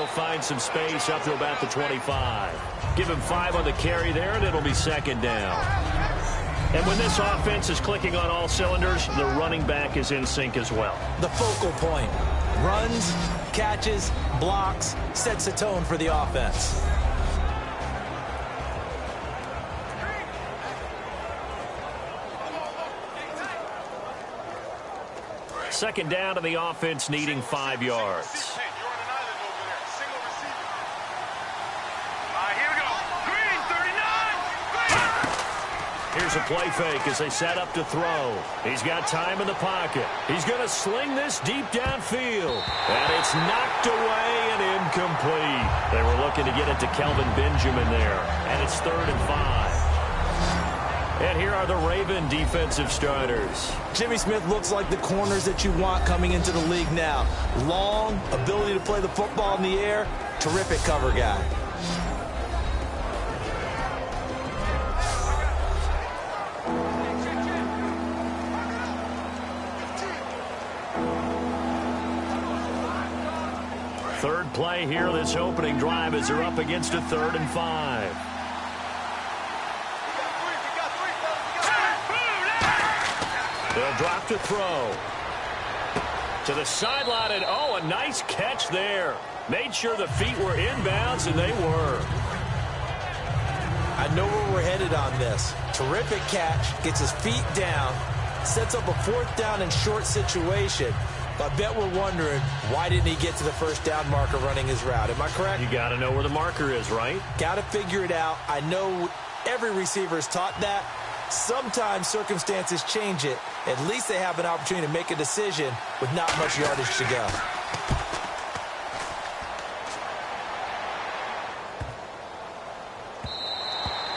he'll find some space up to about the 25. Give him 5 on the carry there, and it'll be second down. And when this offense is clicking on all cylinders, the running back is in sync as well. The focal point. Runs, catches, blocks, sets the tone for the offense. Second down to the offense, needing 5 yards. Here's a play fake as they set up to throw. He's got time in the pocket. He's going to sling this deep downfield. And it's knocked away and incomplete. They were looking to get it to Kelvin Benjamin there. And it's 3rd and 5. And here are the Raven defensive starters. Jimmy Smith looks like the corners that you want coming into the league now. Long, ability to play the football in the air, terrific cover guy. Third play here, this opening drive as they're up against a 3rd and 5. They'll drop to throw. To the sideline, and oh, a nice catch there. Made sure the feet were inbounds, and they were. I know where we're headed on this. Terrific catch, gets his feet down, sets up a 4th down and short situation. But I bet we're wondering, why didn't he get to the 1st down marker running his route? Am I correct? You got to know where the marker is, right? Got to figure it out. I know every receiver is taught that. Sometimes circumstances change it. At least they have an opportunity to make a decision with not much yardage to go.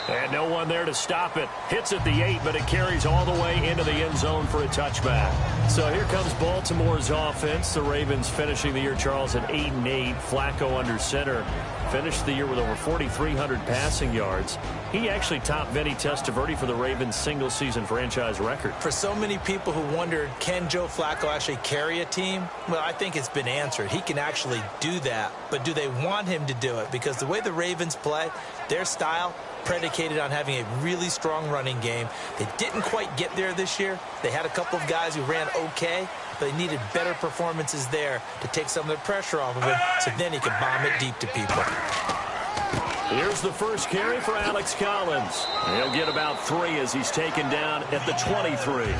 And no one there to stop it. Hits at the 8, but it carries all the way into the end zone for a touchback. So here comes Baltimore's offense. The Ravens finishing the year, Charles, at 8-8. Flacco under center. Finished the year with over 4,300 passing yards. He actually topped Vinny Testaverde for the Ravens' single-season franchise record. For so many people who wondered, can Joe Flacco actually carry a team? Well, I think it's been answered. He can actually do that. But do they want him to do it? Because the way the Ravens play, their style, predicated on having a really strong running game. They didn't quite get there this year. They had a couple of guys who ran okay, but they needed better performances there to take some of the pressure off of him, so then he could bomb it deep to people. Here's the first carry for Alex Collins. He'll get about 3 as he's taken down at the 23.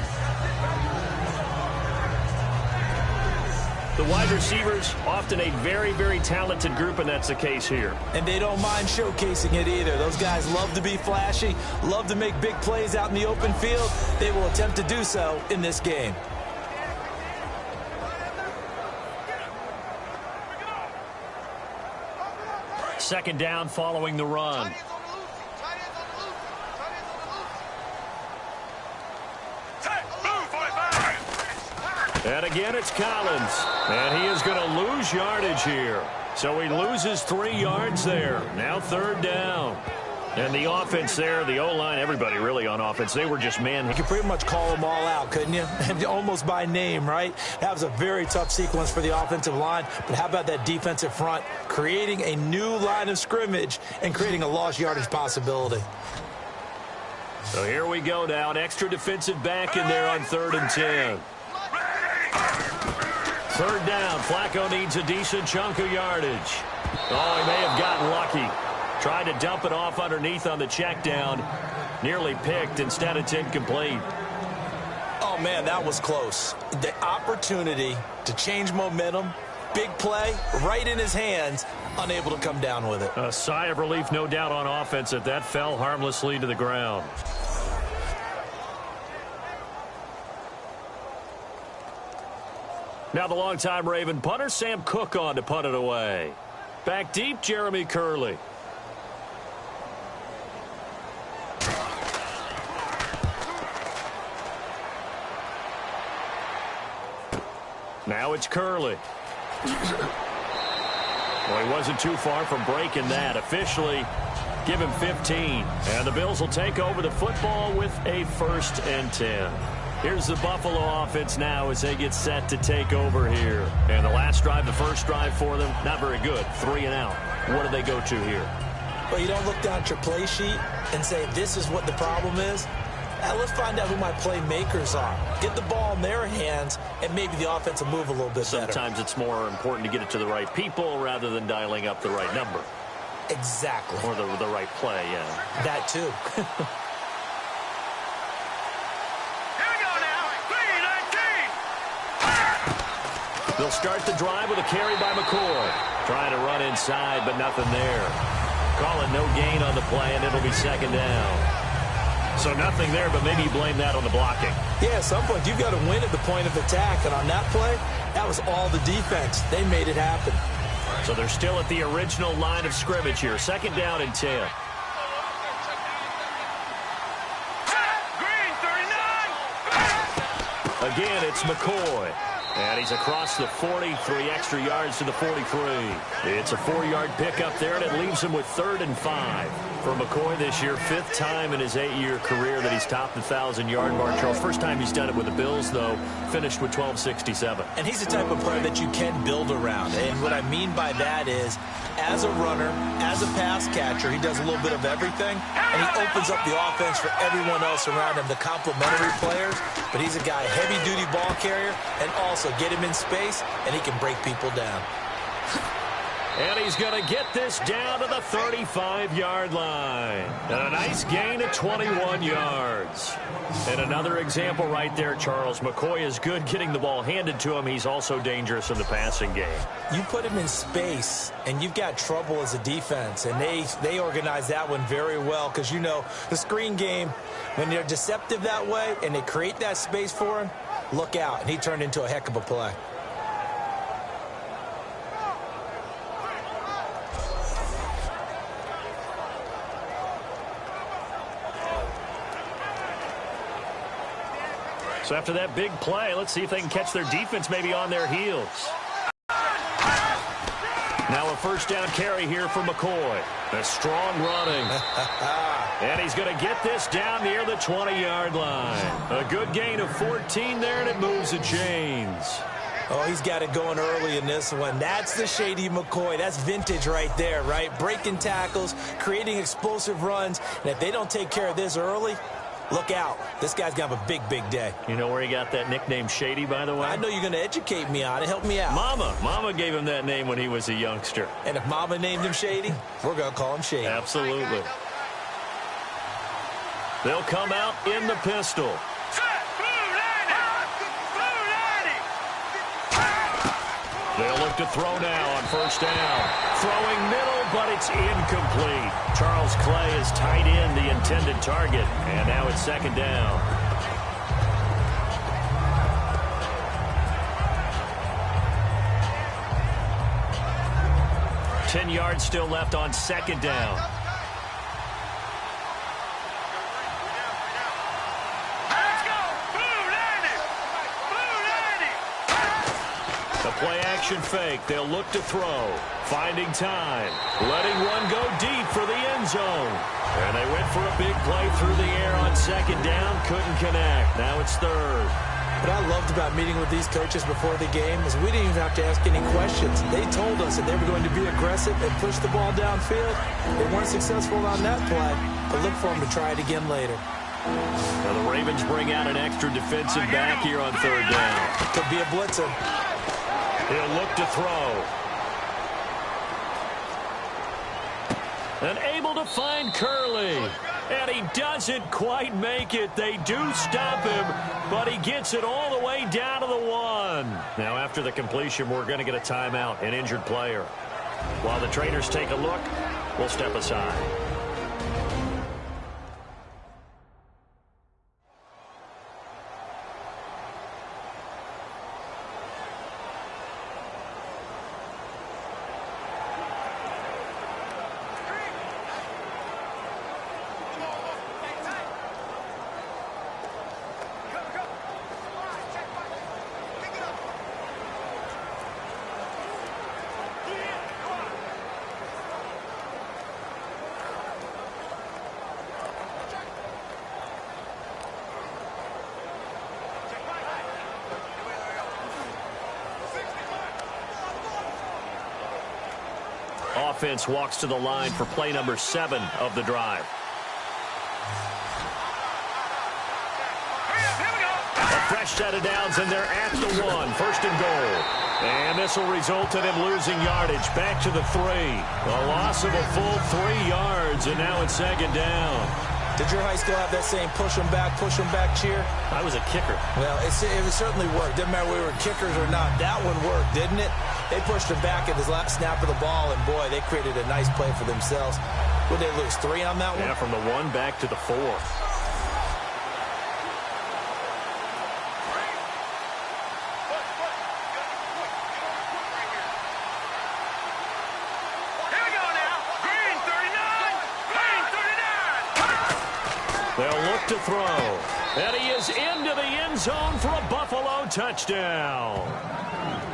The wide receivers, often a very, very talented group, and that's the case here. And they don't mind showcasing it either. Those guys love to be flashy, love to make big plays out in the open field. They will attempt to do so in this game. Second down following the run. And again, it's Collins. And he is going to lose yardage here. So he loses 3 yards there. Now 3rd down. And the offense there, the O-line, everybody really on offense, they were just man. You could pretty much call them all out, couldn't you? Almost by name, right? That was a very tough sequence for the offensive line. But how about that defensive front? Creating a new line of scrimmage and creating a lost yardage possibility. So here we go now. An extra defensive back in there on 3rd and 10. 3rd down. Flacco needs a decent chunk of yardage. Oh, he may have gotten lucky. Tried to dump it off underneath on the check down. Nearly picked. Instead, it's incomplete. Oh, man, that was close. The opportunity to change momentum, big play, right in his hands, unable to come down with it. A sigh of relief, no doubt, on offense that fell harmlessly to the ground. Now the longtime Raven punter, Sam Cook, on to punt it away. Back deep, Jeremy Curley. Now it's Curley. Well, he wasn't too far from breaking that. Officially, give him 15. And the Bills will take over the football with a 1st and 10. Here's the Buffalo offense now as they get set to take over here. And the last drive, the first drive for them, not very good. 3 and out. What do they go to here? Well, you don't look down at your play sheet and say, this is what the problem is. Now, let's find out who my playmakers are. Get the ball in their hands, and maybe the offense will move a little bit better. Sometimes it's more important to get it to the right people rather than dialing up the right number. Exactly. Or the right play, yeah. That, too. They'll start the drive with a carry by McCoy. Trying to run inside, but nothing there. Calling no gain on the play, and it'll be second down. So nothing there, but maybe you blame that on the blocking. Yeah, at some point, you've got to win at the point of attack. And on that play, that was all the defense. They made it happen. So they're still at the original line of scrimmage here. Second down and 10. Again, it's McCoy. And he's across the 40, 3 extra yards to the 43. It's a 4-yard pickup there, and it leaves him with 3rd and 5. For McCoy this year, 5th time in his 8-year career that he's topped the 1,000-yard mark. Charles, first time he's done it with the Bills, though, finished with 1267. And he's the type of player that you can build around. And what I mean by that is, as a runner, as a pass catcher, he does a little bit of everything, and he opens up the offense for everyone else around him, the complementary players. But he's a guy, heavy-duty ball carrier, and also get him in space, and he can break people down. And he's going to get this down to the 35-yard line. And a nice gain of 21 yards. And another example right there, Charles. McCoy is good getting the ball handed to him. He's also dangerous in the passing game. You put him in space, and you've got trouble as a defense. And they organize that one very well because, you know, the screen game, when they're deceptive that way and they create that space for him, look out. And he turned into a heck of a play. So after that big play, let's see if they can catch their defense maybe on their heels. Now a first down carry here for McCoy. A strong running. And he's going to get this down near the 20-yard line. A good gain of 14 there, and it moves the chains. Oh, he's got it going early in this one. That's the Shady McCoy. That's vintage right there, right? Breaking tackles, creating explosive runs. And if they don't take care of this early, look out. This guy's going to have a big, big day. You know where he got that nickname Shady, by the way? I know you're going to educate me on it. Help me out. Mama gave him that name when he was a youngster. And if Mama named him Shady, we're going to call him Shady. Absolutely. They'll come out in the pistol. They'll look to throw now on first down. Throwing middle, but it's incomplete. Charles Clay is tight in the intended target, and now it's second down. Ten yards still left on second down. Play-action fake. They'll look to throw. Finding time. Letting one go deep for the end zone. And they went for a big play through the air on second down. Couldn't connect. Now it's third. What I loved about meeting with these coaches before the game is we didn't even have to ask any questions. They told us that they were going to be aggressive and push the ball downfield. They weren't successful on that play, but look for them to try it again later. Now the Ravens bring out an extra defensive back here on third down. Could be a blitzer. He'll look to throw. And able to find Curley. And he doesn't quite make it. They do stop him, but he gets it all the way down to the 1. Now after the completion, we're going to get a timeout, an injured player. While the trainers take a look, we'll step aside. Offense walks to the line for play number 7 of the drive. A fresh set of downs, and they're at the 1. First and goal. And this will result in him losing yardage. Back to the 3. A loss of a full 3 yards, and now it's second down. Did your high school have that same push them back cheer? I was a kicker. Well, it certainly worked. Didn't matter whether we were kickers or not. That one worked, didn't it? They pushed him back at his last snap of the ball, and boy, they created a nice play for themselves. Would they lose 3 on that one? Yeah, from the 1 back to the 4. They'll look to throw. And he is into the end zone for a Buffalo touchdown.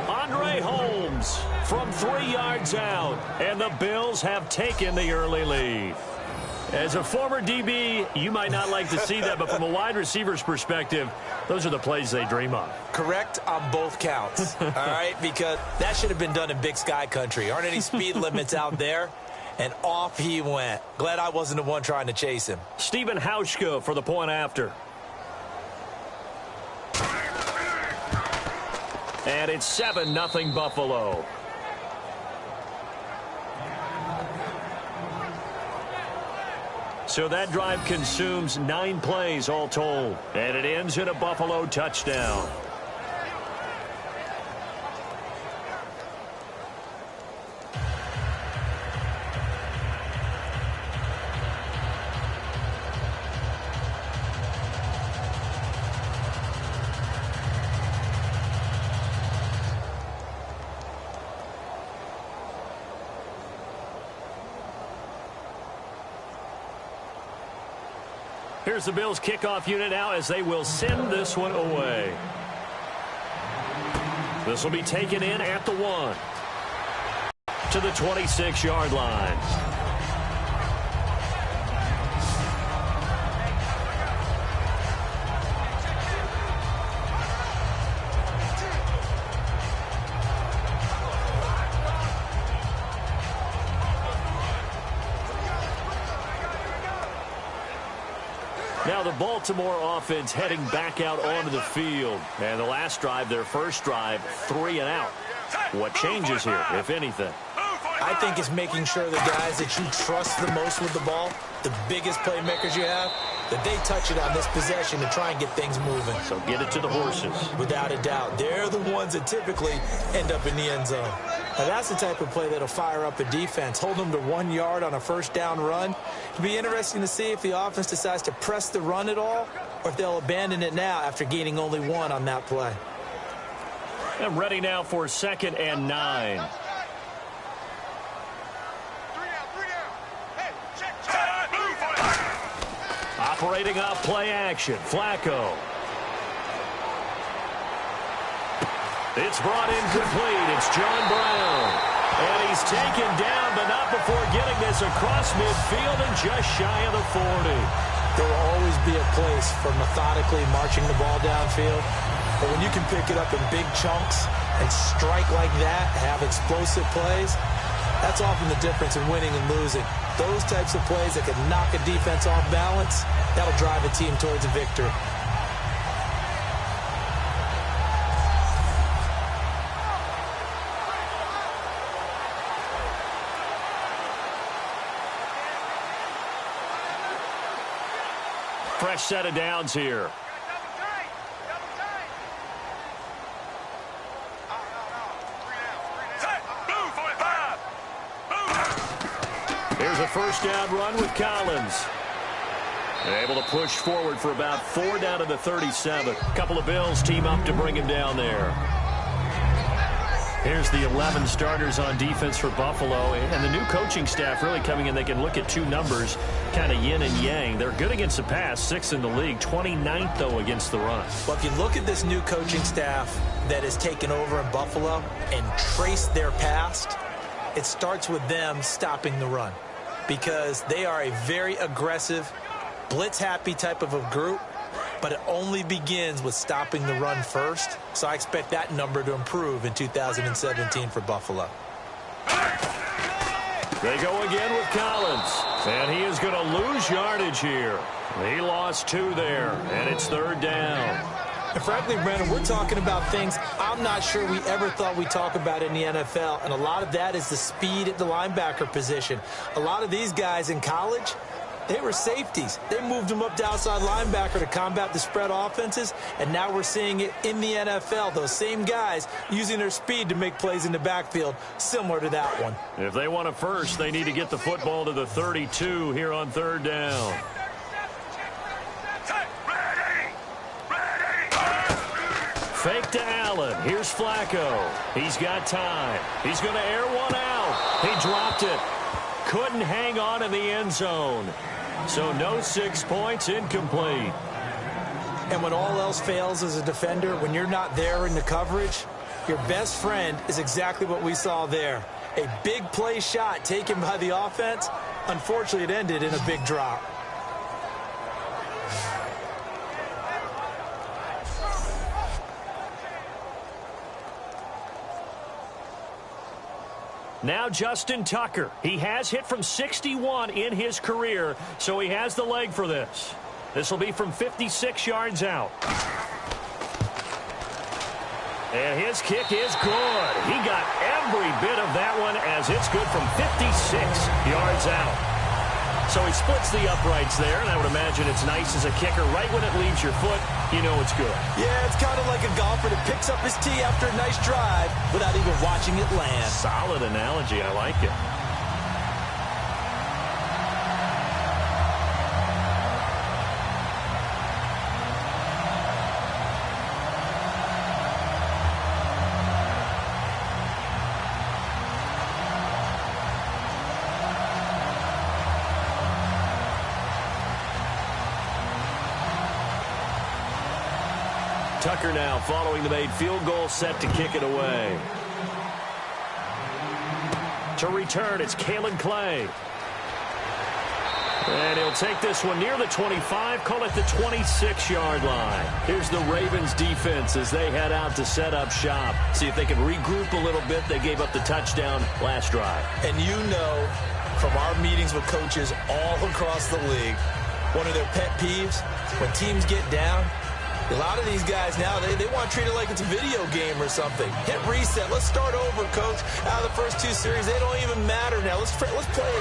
Andre Holmes from 3 yards out. And the Bills have taken the early lead. As a former DB, you might not like to see that, but from a wide receiver's perspective, those are the plays they dream of. Correct on both counts, all right? Because that should have been done in Big Sky country. Aren't any speed limits out there? And off he went. Glad I wasn't the one trying to chase him. Stephen Hauschka for the point after. And it's 7-0 Buffalo. So that drive consumes 9 plays all told. And it ends in a Buffalo touchdown. Here's the Bills kickoff unit now as they will send this one away. This will be taken in at the 1. To the 26-yard line. Now the Baltimore offense heading back out onto the field. And the last drive, their first drive, 3 and out. What changes here, if anything? I think it's making sure the guys that you trust the most with the ball, the biggest playmakers you have, that they touch it on this possession to try and get things moving. So get it to the horses. Without a doubt. They're the ones that typically end up in the end zone. Now, that's the type of play that'll fire up a defense. Hold them to 1 yard on a first down run. It'll be interesting to see if the offense decides to press the run at all or if they'll abandon it now after gaining only 1 on that play. And ready now for 2nd and 9. Operating off play action. Flacco. It's brought in complete. It's John Brown. And he's taken down, but not before getting this across midfield and just shy of the 40. There will always be a place for methodically marching the ball downfield. But when you can pick it up in big chunks and strike like that, have explosive plays, that's often the difference in winning and losing. Those types of plays that can knock a defense off balance, that'll drive a team towards a victory. Fresh set of downs here. Here's a first down run with Collins. Able to push forward for about 4 down to the 37. A couple of Bills team up to bring him down there. Here's the 11 starters on defense for Buffalo. And the new coaching staff really coming in. They can look at 2 numbers, kind of yin and yang. They're good against the pass, 6th in the league, 29th, though, against the run. Well, if you look at this new coaching staff that has taken over in Buffalo and trace their past, it starts with them stopping the run because they are a very aggressive, blitz-happy type of a group, but it only begins with stopping the run first. So I expect that number to improve in 2017 for Buffalo. They go again with Collins. And he is going to lose yardage here. He lost 2 there, and it's 3rd down. And frankly, Brandon, we're talking about things I'm not sure we ever thought we'd talk about in the NFL, and a lot of that is the speed at the linebacker position. A lot of these guys in college, they were safeties. They moved them up to outside linebacker to combat the spread offenses, and now we're seeing it in the NFL. Those same guys using their speed to make plays in the backfield, similar to that one. If they want a first, they need to get the football to the 32 here on 3rd down. Fake to Allen. Here's Flacco. He's got time. He's going to air one out. He dropped it. Couldn't hang on in the end zone. So no 6 points, incomplete. And when all else fails as a defender, when you're not there in the coverage, your best friend is exactly what we saw there. A big play shot taken by the offense. Unfortunately, it ended in a big drop. Now Justin Tucker. He has hit from 61 in his career, so he has the leg for this. This will be from 56 yards out. And his kick is good. He got every bit of that one as it's good from 56 yards out. So he splits the uprights there, and I would imagine it's nice as a kicker. Right when it leaves your foot, you know it's good. Yeah, it's kind of like a golfer that picks up his tee after a nice drive without even watching it land. Solid analogy. I like it. Tucker now following the made field goal, set to kick it away. To return, it's Kalen Clay. And he'll take this one near the 25, call it the 26-yard line. Here's the Ravens defense as they head out to set up shop. See if they can regroup a little bit. They gave up the touchdown last drive. And you know from our meetings with coaches all across the league, one of their pet peeves, when teams get down, a lot of these guys now, they want to treat it like it's a video game or something. Hit reset. Let's start over, coach. Out of the first 2 series, they don't even matter now. Let's play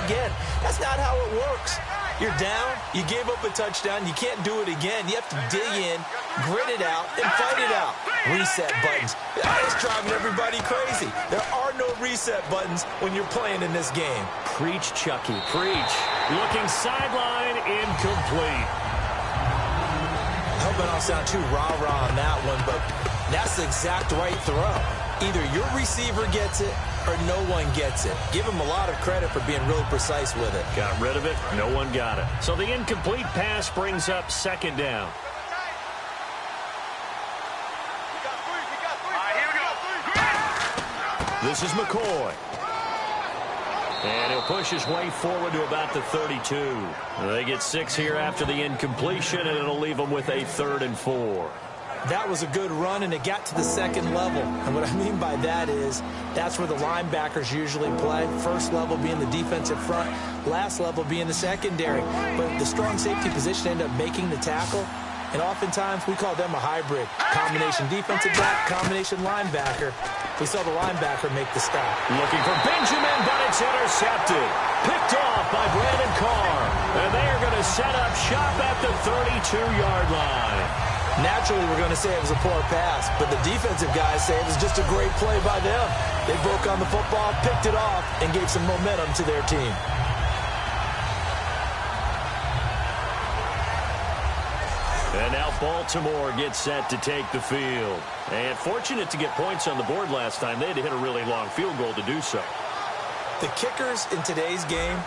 again. That's not how it works. You're down. You gave up a touchdown. You can't do it again. You have to dig in, grit it out, and fight it out. Reset buttons. It's driving everybody crazy. There are no reset buttons when you're playing in this game. Preach, Chucky. Preach. Looking sideline, incomplete. I hope I don't sound too rah-rah on that one, but that's the exact right throw. Either your receiver gets it or no one gets it. Give him a lot of credit for being really precise with it. Got rid of it. No one got it. So the incomplete pass brings up 2nd down. This is McCoy. And he'll push his way forward to about the 32. They get 6 here after the incompletion, and it'll leave them with a 3rd and 4. That was a good run, and it got to the 2nd level. And what I mean by that is that's where the linebackers usually play. First level being the defensive front, last level being the secondary. But the strong safety position ended up making the tackle. And oftentimes we call them a hybrid. Combination defensive back, combination linebacker. We saw the linebacker make the stop. Looking for Benjamin, but it's intercepted. Picked off by Brandon Carr. And they are going to set up shop at the 32-yard line. Naturally, we're going to say it was a poor pass, but the defensive guys say it was just a great play by them. They broke on the football, picked it off, and gave some momentum to their team. And now Baltimore gets set to take the field. And fortunate to get points on the board last time. They had to hit a really long field goal to do so. The kickers in today's game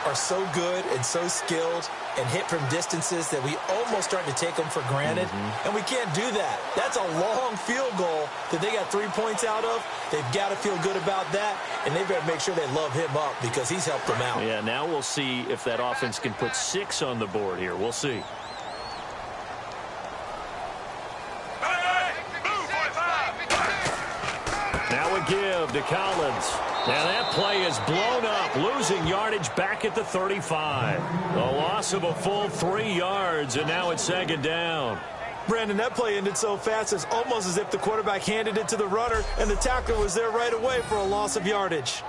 are so good and so skilled and hit from distances that we almost start to take them for granted. And we can't do that. That's a long field goal that they got 3 points out of. They've got to feel good about that, and they better make sure they love him up because he's helped them out. Yeah, now we'll see if that offense can put 6 on the board here. We'll see. Now a give to Collins. Now that play is blown up, losing yardage back at the 35. A loss of a full 3 yards, and now it's 2nd down. Brandon, that play ended so fast, it's almost as if the quarterback handed it to the runner, and the tackler was there right away for a loss of yardage.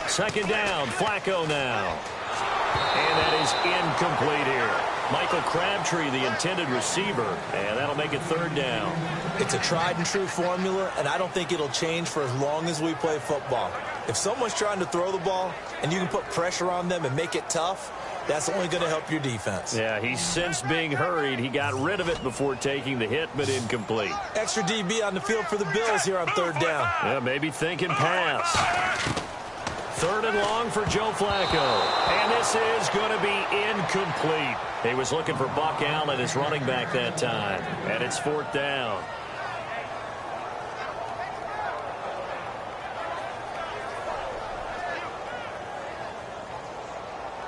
Second down, Flacco now. And that is incomplete here. Michael Crabtree, the intended receiver, and that'll make it 3rd down. It's a tried-and-true formula, and I don't think it'll change for as long as we play football. If someone's trying to throw the ball and you can put pressure on them and make it tough, that's only going to help your defense. Yeah, he's since being hurried. He got rid of it before taking the hit, but incomplete. Extra DB on the field for the Bills here on 3rd down. Yeah, maybe thinking pass. 3rd and long for Joe Flacco. And this is going to be incomplete. He was looking for Buck Allen, his running back that time. And it's 4th down.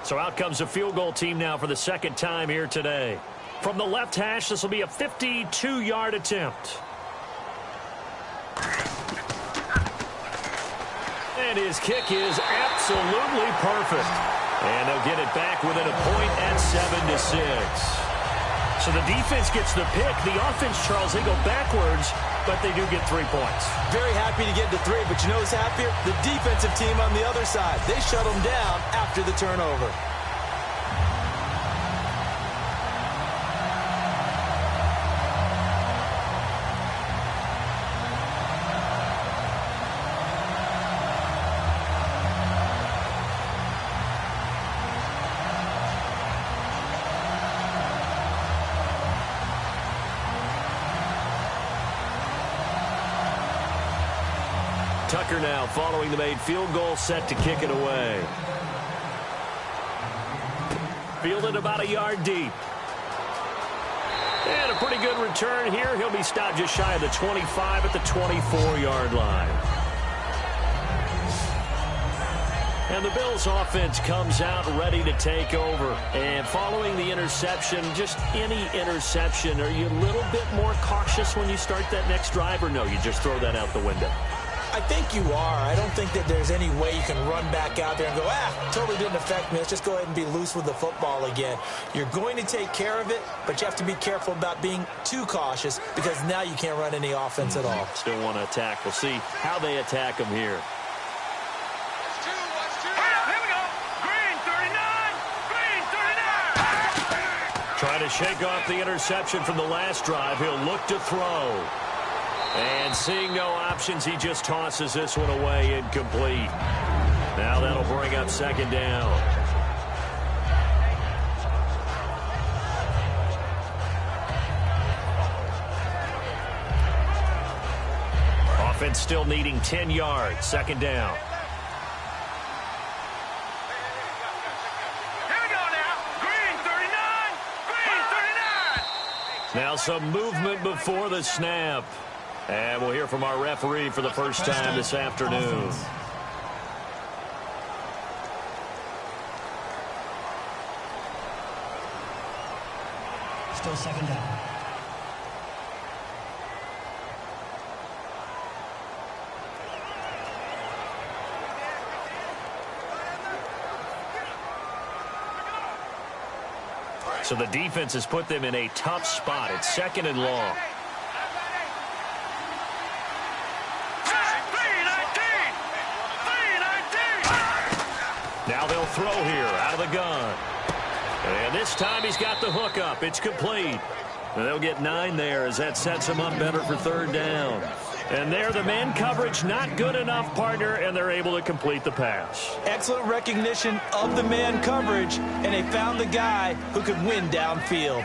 So out comes a field goal team now for the 2nd time here today. From the left hash, this will be a 52-yard attempt. And his kick is absolutely perfect. And they'll get it back within a point at 7-6. So the defense gets the pick. The offense, Charles, they go backwards, but they do get 3 points. Very happy to get to 3, but you know who's happier? The defensive team on the other side. They shut them down after the turnover. Tucker now following the made field goal, set to kick it away. Fielded about a yard deep. And a pretty good return here. He'll be stopped just shy of the 25 at the 24-yard line. And the Bills offense comes out ready to take over. And following the interception, just any interception, are you a little bit more cautious when you start that next drive, or no, you just throw that out the window? I think you are. I don't think that there's any way you can run back out there and go, totally didn't affect me. Let's just go ahead and be loose with the football again. You're going to take care of it, but you have to be careful about being too cautious because now you can't run any offense at all. Still want to attack. We'll see how they attack them here. Trying to shake off the interception from the last drive. He'll look to throw. And seeing no options, he just tosses this one away incomplete. Now that'll bring up 2nd down. Offense still needing 10 yards. 2nd down. Now some movement before the snap. And we'll hear from our referee for the first time this afternoon. Still 2nd down. So the defense has put them in a tough spot. It's 2nd and long. Now they'll throw here out of the gun. And this time he's got the hook up. It's complete. And they'll get 9 there as that sets them up better for 3rd down. And there, the man coverage not good enough, partner, and they're able to complete the pass. Excellent recognition of the man coverage, and they found the guy who could win downfield.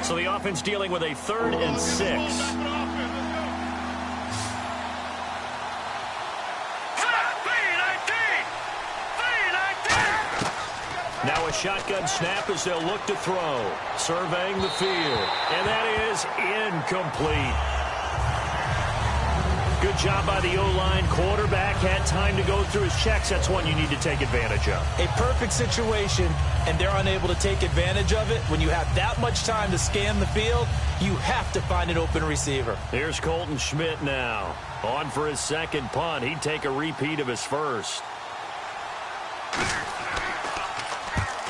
So the offense dealing with a 3rd and 6. Now a shotgun snap as they'll look to throw. Surveying the field. And that is incomplete. Good job by the O-line. Quarterback had time to go through his checks. That's one you need to take advantage of. A perfect situation, and they're unable to take advantage of it. When you have that much time to scan the field, you have to find an open receiver. Here's Colton Schmidt now. On for his second punt. He'd take a repeat of his first.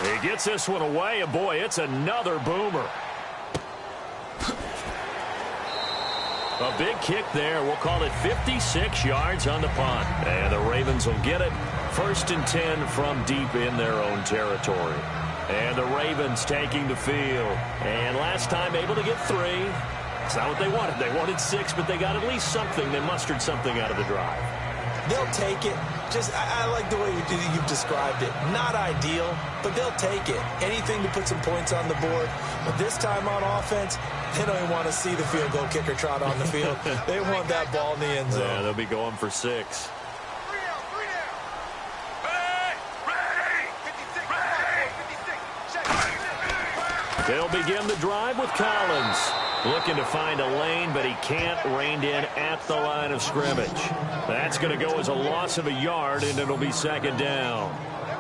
He gets this one away, and boy, it's another boomer. A big kick there. We'll call it 56 yards on the punt. And the Ravens will get it. 1st and 10 from deep in their own territory. And the Ravens taking the field. And last time able to get 3. It's not what they wanted. They wanted 6, but they got at least something. They mustered something out of the drive. They'll take it. I like the way you've described it. Not ideal, but they'll take it. Anything to put some points on the board. But this time on offense, they don't even want to see the field goal kicker trot on the field. They want that ball in the end zone. Yeah, they'll be going for 6. They'll begin the drive with Collins. Looking to find a lane, but he can't rein in at the line of scrimmage. That's going to go as a loss of a yard, and it'll be 2nd down.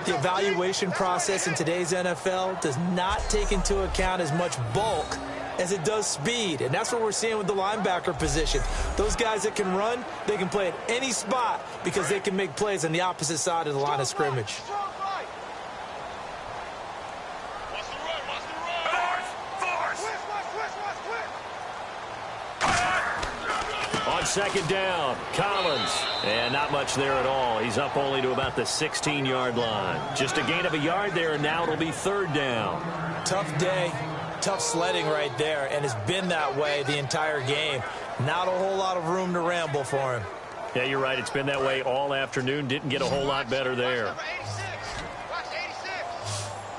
The evaluation process in today's NFL does not take into account as much bulk as it does speed, and that's what we're seeing with the linebacker position. Those guys that can run, they can play at any spot because they can make plays on the opposite side of the line of scrimmage. On 2nd down, Collins. And not much there at all. He's up only to about the 16-yard line. Just a gain of a yard there, and now it'll be 3rd down. Tough day, tough sledding right there, and it's been that way the entire game. Not a whole lot of room to ramble for him. Yeah, you're right. It's been that way all afternoon. Didn't get a whole lot better there.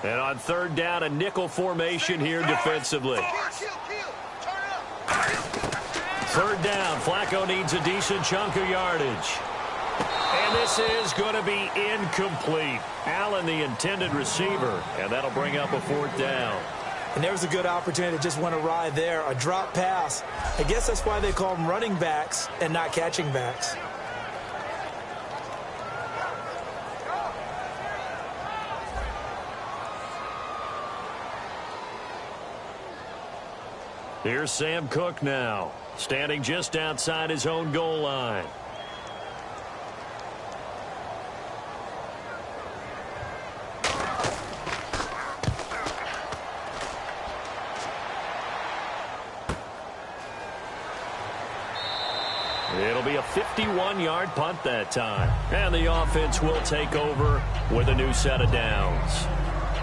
And on 3rd down, a nickel formation here defensively. 3rd down, Flacco needs a decent chunk of yardage. And this is going to be incomplete. Allen, the intended receiver, and that'll bring up a 4th down. And there was a good opportunity that just went awry there, a drop pass. I guess that's why they call them running backs and not catching backs. Here's Sam Cook now, standing just outside his own goal line. It'll be a 51-yard punt that time. And the offense will take over with a new set of downs.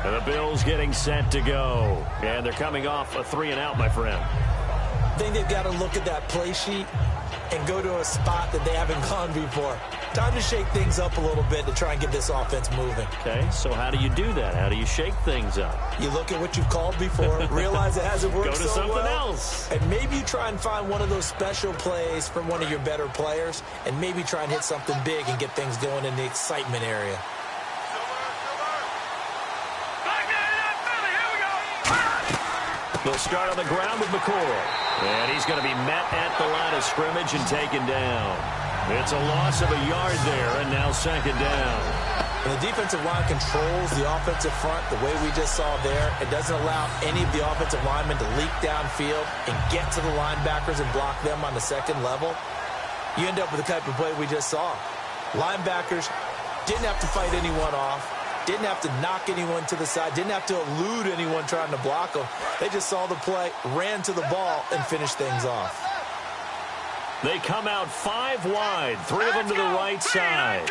And the Bills getting set to go. And they're coming off a 3-and-out, my friend. I think they've got to look at that play sheet and go to a spot that they haven't gone before. Time to shake things up a little bit to try and get this offense moving. Okay, so how do you do that? How do you shake things up? You look at what you've called before, realize it hasn't worked so well. Go to something else. And maybe you try and find one of those special plays from one of your better players, and maybe try and hit something big and get things going in the excitement area. They'll start on the ground with McCoy. And he's going to be met at the line of scrimmage and taken down. It's a loss of a yard there, and now 2nd down. And the defensive line controls the offensive front the way we just saw there. It doesn't allow any of the offensive linemen to leak downfield and get to the linebackers and block them on the second level. You end up with the type of play we just saw. Linebackers didn't have to fight anyone off. Didn't have to knock anyone to the side. Didn't have to elude anyone trying to block them. They just saw the play, ran to the ball, and finished things off. They come out 5 wide. 3 of them to the right side.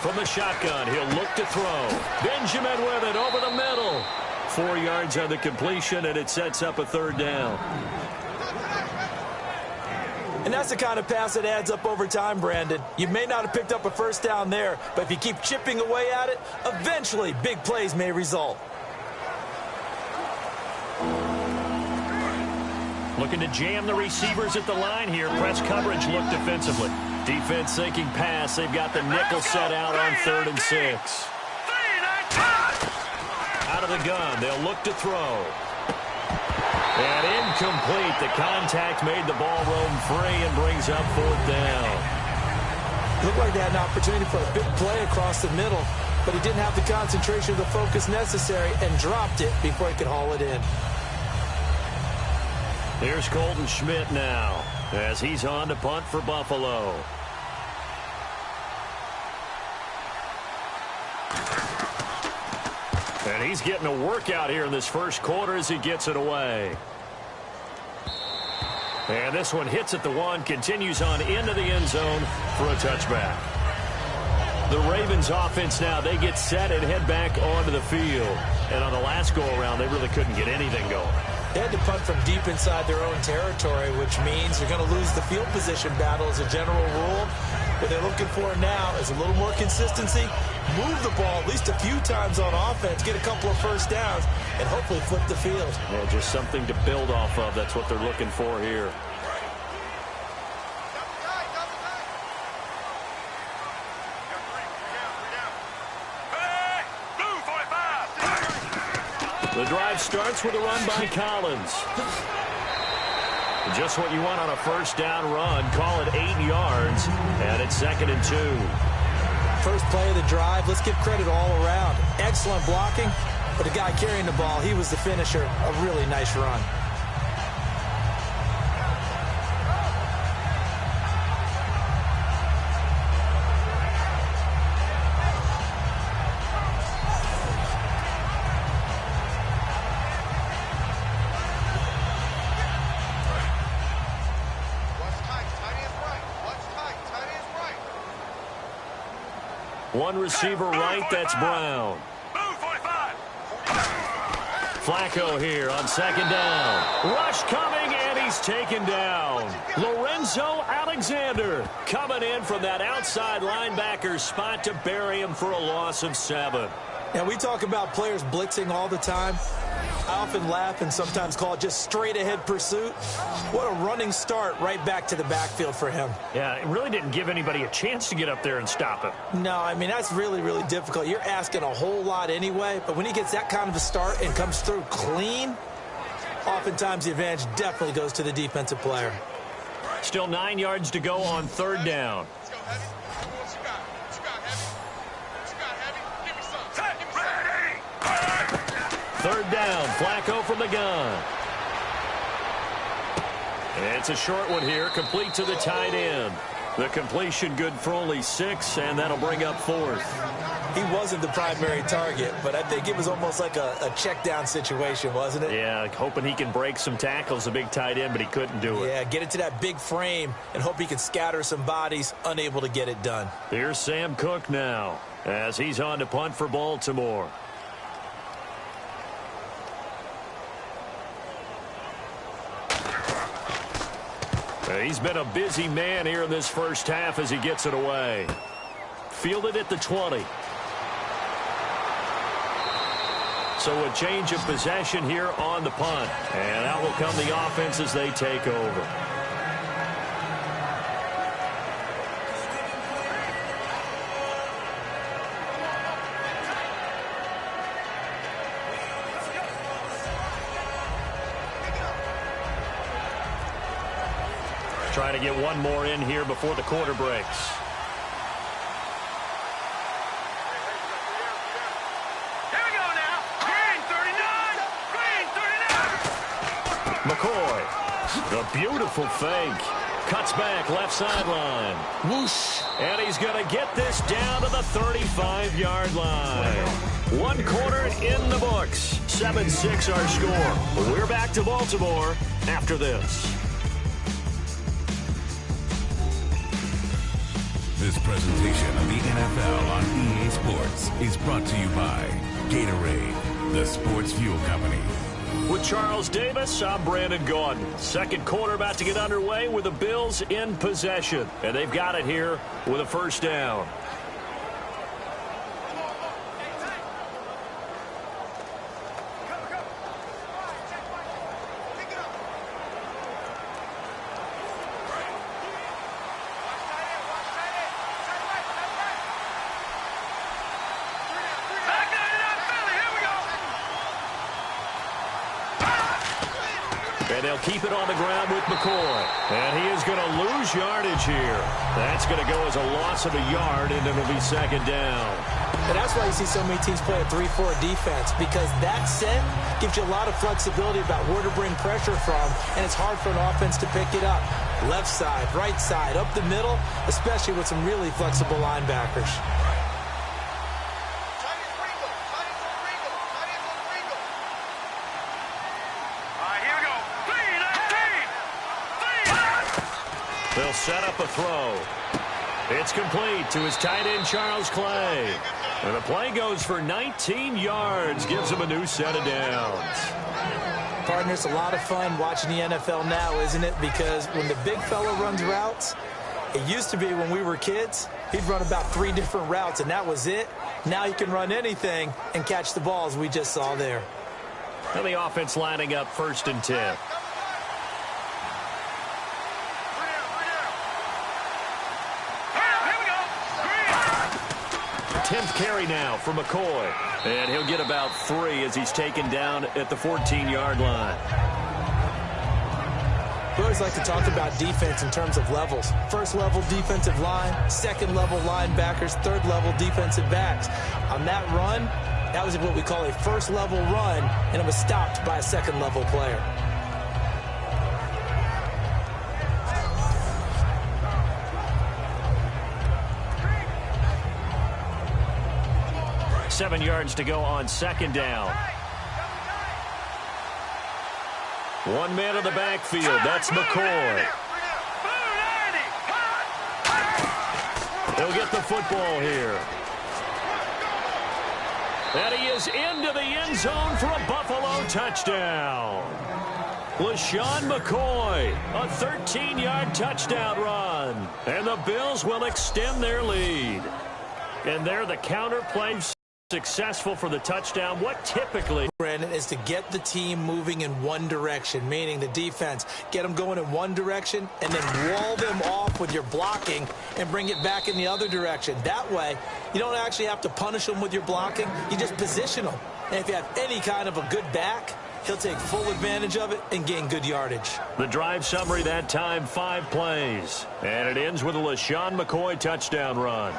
From the shotgun, he'll look to throw. Benjamin with it over the middle. 4 yards on the completion, and it sets up a 3rd down. And that's the kind of pass that adds up over time, Brandon. You may not have picked up a 1st down there, but if you keep chipping away at it, eventually big plays may result. Looking to jam the receivers at the line here. Press coverage look defensively. Defense thinking pass. They've got the nickel set out on 3rd and 6. Out of the gun. They'll look to throw. And incomplete. The contact made the ball roam free and brings up 4th down. Looked like they had an opportunity for a big play across the middle, but he didn't have the concentration or the focus necessary and dropped it before he could haul it in. Here's Colton Schmidt now as he's on to punt for Buffalo. And he's getting a workout here in this first quarter as he gets it away. And this one hits at the 1, continues on into the end zone for a touchback. The Ravens offense now, they get set and head back onto the field. And on the last go-around, they really couldn't get anything going. They had to punt from deep inside their own territory, which means they're going to lose the field position battle as a general rule. What they're looking for now is a little more consistency, move the ball at least a few times on offense, get a couple of first downs, and hopefully flip the field. Yeah, just something to build off of. That's what they're looking for here. The drive starts with a run by Collins. Just what you want on a first down run. Call it 8 yards, and it's 2nd and 2. First play of the drive, let's give credit all around. Excellent blocking, but the guy carrying the ball, he was the finisher. A really nice run. One receiver right, that's Brown. Flacco here on 2nd down. Rush coming, and he's taken down. Lorenzo Alexander coming in from that outside linebacker spot to bury him for a loss of 7. Now, we talk about players blitzing all the time. I often laugh and sometimes call it just straight-ahead pursuit. What a running start right back to the backfield for him. Yeah, it really didn't give anybody a chance to get up there and stop him. No, I mean, that's really, really difficult. You're asking a whole lot anyway, but when he gets that kind of a start and comes through clean, oftentimes the advantage definitely goes to the defensive player. Still 9 yards to go on 3rd down. 3rd down, Flacco from the gun. It's a short one here, complete to the tight end. The completion good for only 6, and that'll bring up 4th. He wasn't the primary target, but I think it was almost like a check down situation, wasn't it? Yeah, hoping he can break some tackles, a big tight end, but he couldn't do it. Yeah, get into that big frame and hope he can scatter some bodies, unable to get it done. Here's Sam Cook now, as he's on to punt for Baltimore. He's been a busy man here in this first half as he gets it away. Fielded at the 20. So a change of possession here on the punt. And out will come the offense as they take over. Trying to get one more in here before the quarter breaks. Here we go now. Green 39. Green 39. McCoy. A beautiful fake. Cuts back left sideline. Whoosh. And he's going to get this down to the 35-yard line. One quarter in the books. 7-6 our score. We're back to Baltimore after this. This presentation of the NFL on EA Sports is brought to you by Gatorade, the sports fuel company. With Charles Davis, I'm Brandon Gaudin. Second quarter about to get underway with the Bills in possession. And they've got it here with a first down. And they'll keep it on the ground with McCoy. And he is going to lose yardage here. That's going to go as a loss of a yard, and it'll be second down. And that's why you see so many teams play a 3-4 defense, because that set gives you a lot of flexibility about where to bring pressure from, and it's hard for an offense to pick it up. Left side, right side, up the middle, especially with some really flexible linebackers. They'll set up a throw. It's complete to his tight end, Charles Clay. And the play goes for 19 yards, gives him a new set of downs. Partner, it's a lot of fun watching the NFL now, isn't it? Because when the big fella runs routes, it used to be when we were kids, he'd run about 3 different routes, and that was it. Now he can run anything and catch the ball, as we just saw there. And the offense lining up 1st and 10. 10th carry now for McCoy. And he'll get about 3 as he's taken down at the 14-yard line. We always like to talk about defense in terms of levels. First level defensive line, second level linebackers, third level defensive backs. On that run, that was what we call a first level run, and it was stopped by a second level player. Seven yards to go on second down. 1 man in the backfield. That's McCoy. He'll get the football here. And he is into the end zone for a Buffalo touchdown. LaShawn McCoy, a 13-yard touchdown run. And the Bills will extend their lead. And there the counter play successful for the touchdown. What typically, Brandon, is to get the team moving in one direction, meaning the defense, get them going in one direction and then wall them off with your blocking and bring it back in the other direction. That way, you don't actually have to punish them with your blocking. You just position them. And if you have any kind of a good back, he'll take full advantage of it and gain good yardage. The drive summary that time, 5 plays. And it ends with a LaShawn McCoy touchdown run.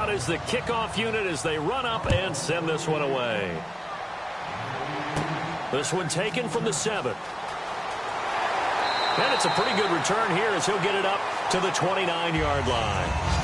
Is the kickoff unit as they run up and send this one away. This one taken from the 7. And it's a pretty good return here as he'll get it up to the 29-yard line.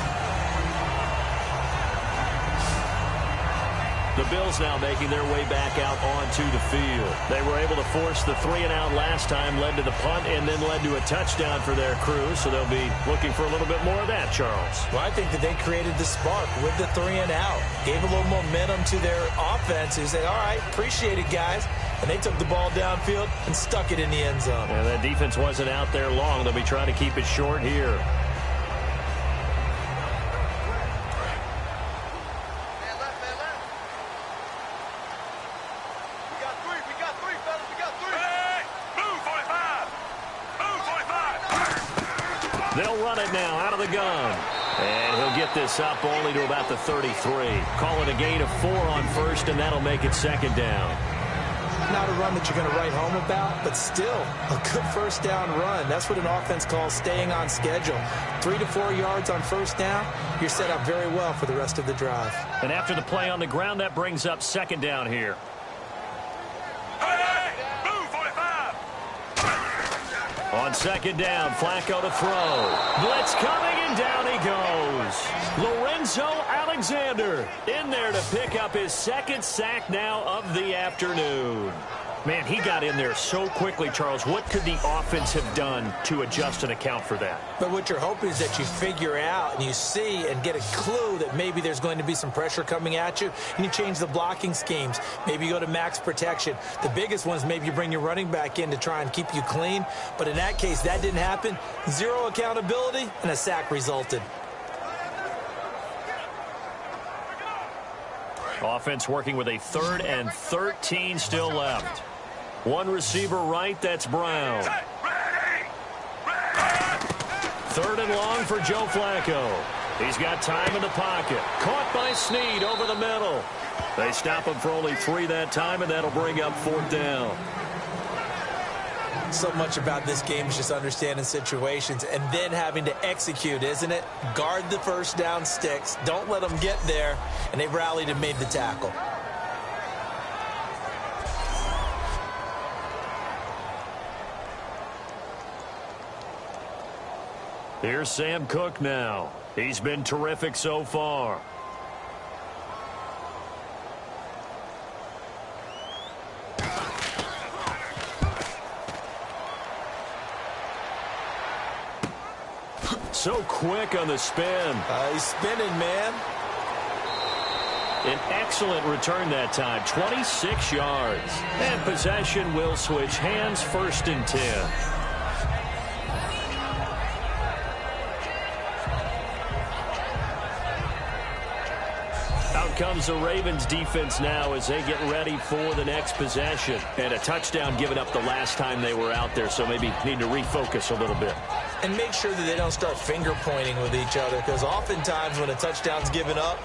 The Bills now making their way back out onto the field. They were able to force the 3-and-out last time, led to the punt, and then led to a touchdown for their crew. So they'll be looking for a little bit more of that, Charles. Well, I think that they created the spark with the 3-and-out. Gave a little momentum to their offense who said, all right, appreciate it, guys. And they took the ball downfield and stuck it in the end zone. And that defense wasn't out there long. They'll be trying to keep it short here. They'll run it now out of the gun. And he'll get this up only to about the 33. Call it a gain of 4 on first, and that'll make it second down. Not a run that you're going to write home about, but still a good first down run. That's what an offense calls staying on schedule. 3 to 4 yards on first down, you're set up very well for the rest of the drive. And after the play on the ground, that brings up second down here. On second down, Flacco to throw. Blitz coming, and down he goes. Lorenzo Alexander in there to pick up his second sack now of the afternoon. Man, he got in there so quickly, Charles. What could the offense have done to adjust and account for that? But what you're hoping is that you figure out and you see and get a clue that maybe there's going to be some pressure coming at you, and you change the blocking schemes. Maybe you go to max protection. The biggest one is maybe you bring your running back in to try and keep you clean. But in that case, that didn't happen. 0 accountability, and a sack resulted. Offense working with a 3rd and 13 still left. One receiver right, that's Brown. 3rd and long for Joe Flacco. He's got time in the pocket. Caught by Snead over the middle. They stop him for only 3 that time, and that'll bring up 4th down. So much about this game is just understanding situations and then having to execute, isn't it? Guard the first down sticks. Don't let them get there. And they rallied and made the tackle. Here's Sam Cook now. He's been terrific so far. So quick on the spin. He's spinning, man. An excellent return that time, 26 yards. And possession will switch hands, 1st and 10. Out comes the Ravens defense now as they get ready for the next possession. And a touchdown given up the last time they were out there, so maybe need to refocus a little bit. And make sure that they don't start finger pointing with each other, because oftentimes when a touchdown's given up,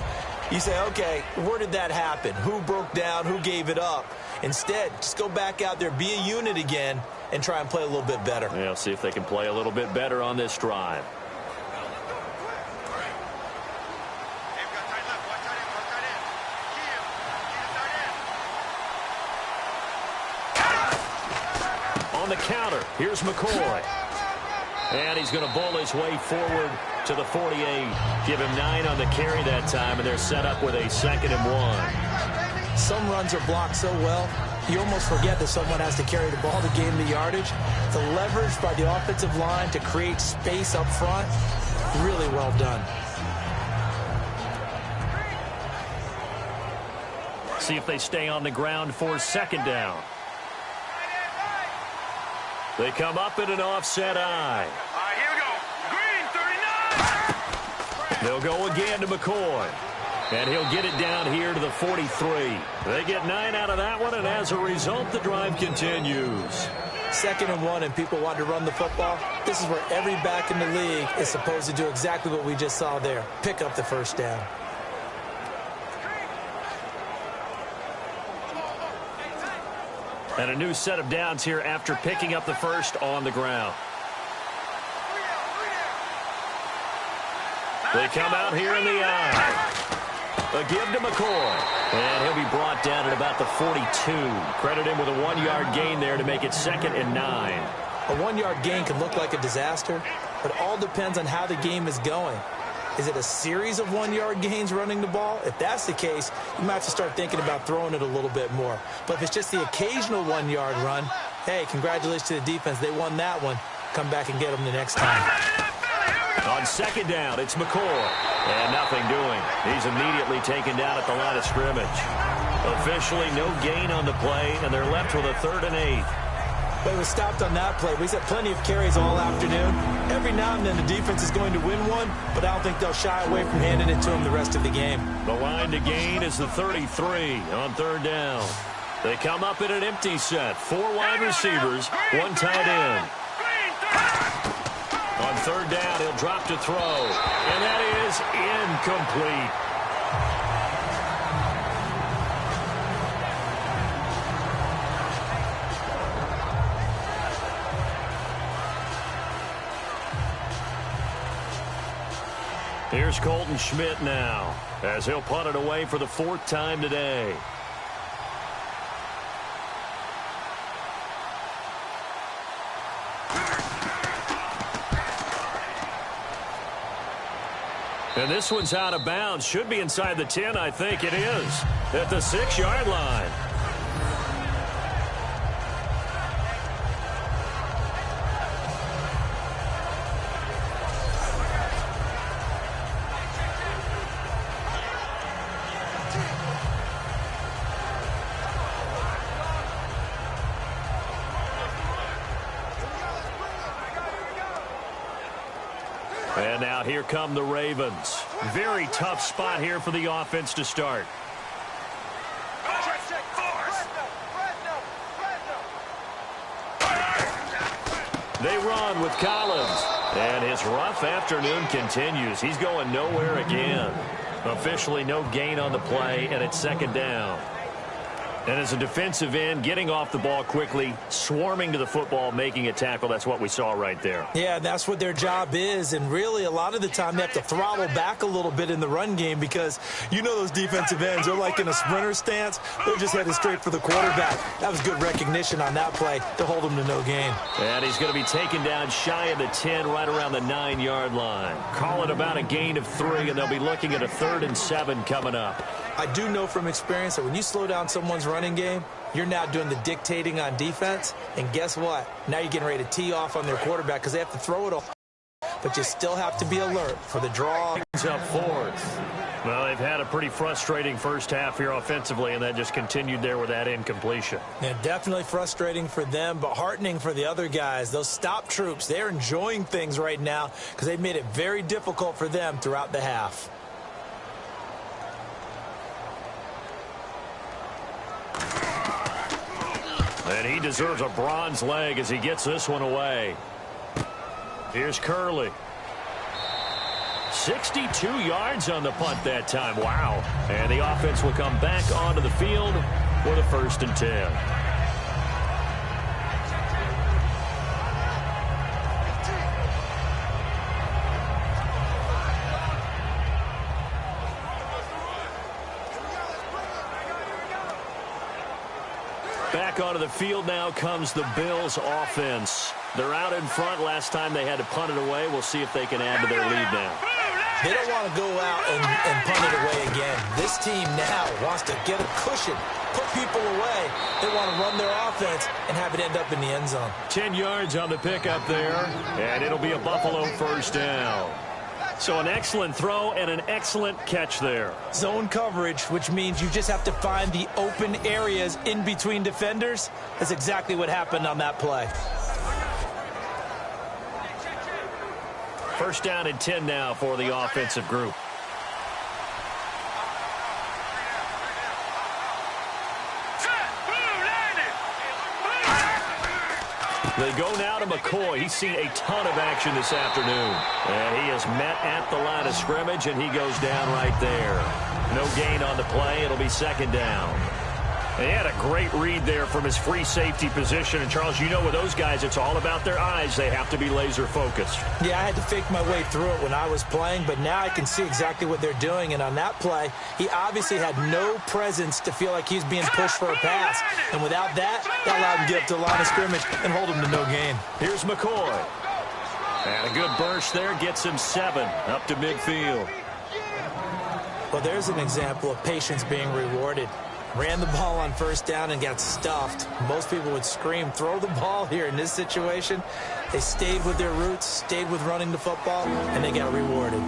you say, okay, where did that happen? Who broke down? Who gave it up? Instead, just go back out there, be a unit again, and try and play a little bit better. Yeah, see if they can play a little bit better on this drive. On the counter, here's McCoy. And he's going to bowl his way forward to the 48. Give him 9 on the carry that time, and they're set up with a 2nd and 1. Some runs are blocked so well, you almost forget that someone has to carry the ball to gain the yardage. The leverage by the offensive line to create space up front, really well done. See if they stay on the ground for 2nd down. They come up in an offset eye. Here we go. Green, 39. They'll go again to McCoy. And he'll get it down here to the 43. They get 9 out of that one, and as a result, the drive continues. 2nd and 1, and people want to run the football. This is where every back in the league is supposed to do exactly what we just saw there. Pick up the 1st down. And a new set of downs here after picking up the 1st on the ground. They come out here in the eye. A give to McCoy. And he'll be brought down at about the 42. Credit him with a 1-yard gain there to make it 2nd and 9. A 1-yard gain can look like a disaster, but all depends on how the game is going. Is it a series of 1-yard gains running the ball? If that's the case, you might have to start thinking about throwing it a little bit more. But if it's just the occasional 1-yard run, hey, congratulations to the defense. They won that one. Come back and get them the next time. On 2nd down, it's McCoy. And nothing doing. He's immediately taken down at the line of scrimmage. Officially no gain on the play, and they're left with a 3rd and 8. But it was stopped on that play. We've had plenty of carries all afternoon. Every now and then the defense is going to win one, but I don't think they'll shy away from handing it to them the rest of the game. The line to gain is the 33 on 3rd down. They come up in an empty set. 4 wide receivers, 1 tight end. On 3rd down, he'll drop to throw. And that is incomplete. Here's Colton Schmidt now, as he'll punt it away for the 4th time today. And this one's out of bounds. Should be inside the 10, I think it is. At the 6-yard line. And now here come the Ravens. Very tough spot here for the offense to start. They run with Collins. And his rough afternoon continues. He's going nowhere again. Officially no gain on the play, and it's second down. And as a defensive end, getting off the ball quickly, swarming to the football, making a tackle, that's what we saw right there. Yeah, that's what their job is. And really, a lot of the time, they have to throttle back a little bit in the run game because you know those defensive ends, they're like in a sprinter stance. They're just headed straight for the quarterback. That was good recognition on that play to hold him to no gain. And he's going to be taken down shy of the 10, right around the 9-yard line. Call it about a gain of 3, and they'll be looking at a 3rd and 7 coming up. I do know from experience that when you slow down someone's running game, you're now doing the dictating on defense. And guess what? Now you're getting ready to tee off on their quarterback because they have to throw it all. But you still have to be alert for the draw. Up 4th. Well, they've had a pretty frustrating first half here offensively, and that just continued there with that incompletion. Yeah, definitely frustrating for them, but heartening for the other guys. Those stop troops, they're enjoying things right now because they've made it very difficult for them throughout the half. And he deserves a bronze leg as he gets this one away. Here's Curley. 62 yards on the punt that time. Wow. And the offense will come back onto the field for the 1st and 10. Back onto the field now comes the Bills offense. They're out in front. Last time they had to punt it away. We'll see if they can add to their lead now. They don't want to go out and punt it away again. This team now wants to get a cushion, put people away. They want to run their offense and have it end up in the end zone. 10 yards on the pickup there, and it'll be a Buffalo 1st down. So an excellent throw and an excellent catch there. Zone coverage, which means you just have to find the open areas in between defenders. That's exactly what happened on that play. 1st down and 10 now for the offensive group. They go now to McCoy. He's seen a ton of action this afternoon. And he is met at the line of scrimmage, and he goes down right there. No gain on the play. It'll be 2nd down. He had a great read there from his free safety position. And, Charles, you know with those guys, it's all about their eyes. They have to be laser focused. Yeah, I had to fake my way through it when I was playing, but now I can see exactly what they're doing. And on that play, he obviously had no presence to feel like he's being pushed for a pass. And without that, that allowed him to get up to the line of scrimmage and hold him to no gain. Here's McCoy. And a good burst there gets him 7 up to midfield. Well, there's an example of patience being rewarded. Ran the ball on 1st down and got stuffed. Most people would scream, throw the ball here. In this situation, they stayed with their roots, stayed with running the football, and they got rewarded.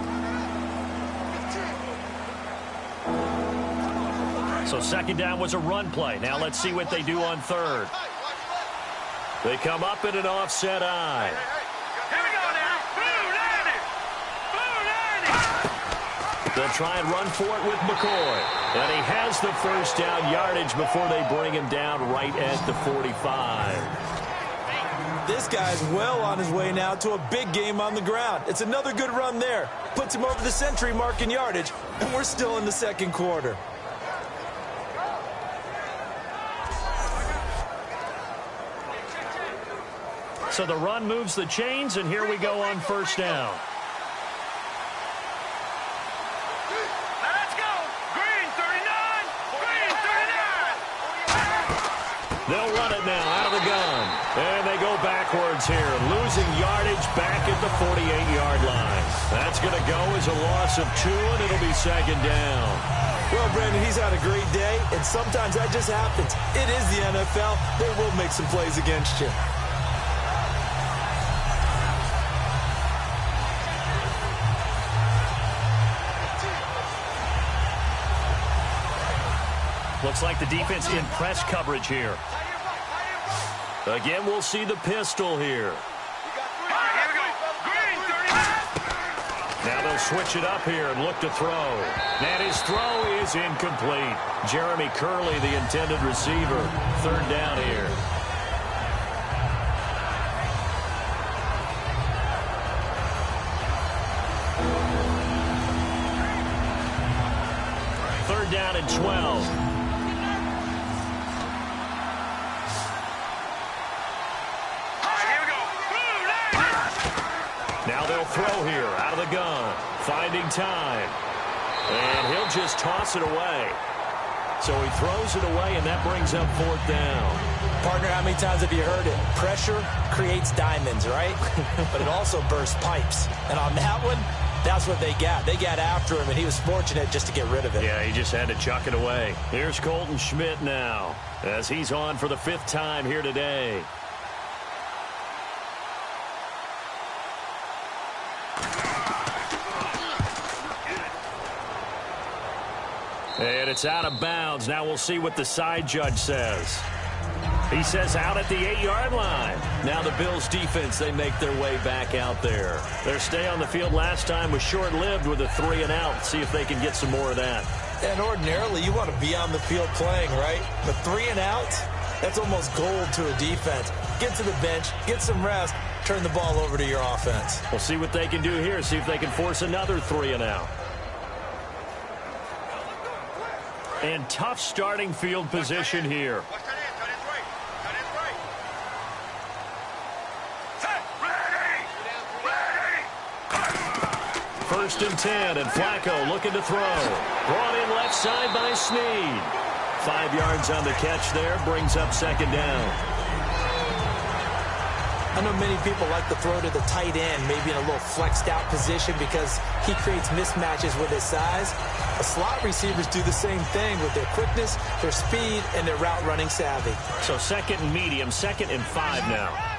So 2nd down was a run play. Now let's see what they do on 3rd. They come up in an offset eye. Here we go now. They'll try and run for it with McCoy. And he has the 1st down yardage before they bring him down right at the 45. This guy's well on his way now to a big game on the ground. It's another good run there. Puts him over the century mark in yardage, and we're still in the 2nd quarter. So the run moves the chains, and here we go on 1st down. Let's go. Green 39. Green 39. They'll run it now out of the gun. And they go backwards here, losing yardage back at the 48-yard line. That's going to go as a loss of 2, and it'll be 2nd down. Well, Brandon, he's had a great day, and sometimes that just happens. It is the NFL. They will make some plays against you. Looks like the defense in press coverage here. Again, we'll see the pistol here. Here we go. Green 39. Now they'll switch it up here and look to throw. And his throw is incomplete. Jeremy Curley, the intended receiver. 3rd down here. down and 12. Now they'll throw here out of the gun. Finding time. And he'll just toss it away. So he throws it away, and that brings up 4th down. Partner, how many times have you heard it? Pressure creates diamonds, right? But it also bursts pipes. And on that one, that's what they got. They got after him, and he was fortunate just to get rid of it. Yeah, he just had to chuck it away. Here's Colton Schmidt now, as he's on for the 5th time here today. And it's out of bounds. Now we'll see what the side judge says. He says out at the 8-yard line. Now the Bills defense, they make their way back out there. Their stay on the field last time was short-lived with a 3-and-out. See if they can get some more of that. And ordinarily, you want to be on the field playing, right? But 3-and-outs, that's almost gold to a defense. Get to the bench, get some rest, turn the ball over to your offense. We'll see what they can do here. See if they can force another 3-and-out. And tough starting field position here. First and 10, and Flacco looking to throw. Brought in left side by Snead. 5 yards on the catch there, brings up 2nd down. I know many people like to throw to the tight end, maybe in a little flexed out position because he creates mismatches with his size. The slot receivers do the same thing with their quickness, their speed, and their route running savvy. So 2nd and medium, 2nd and 5 now.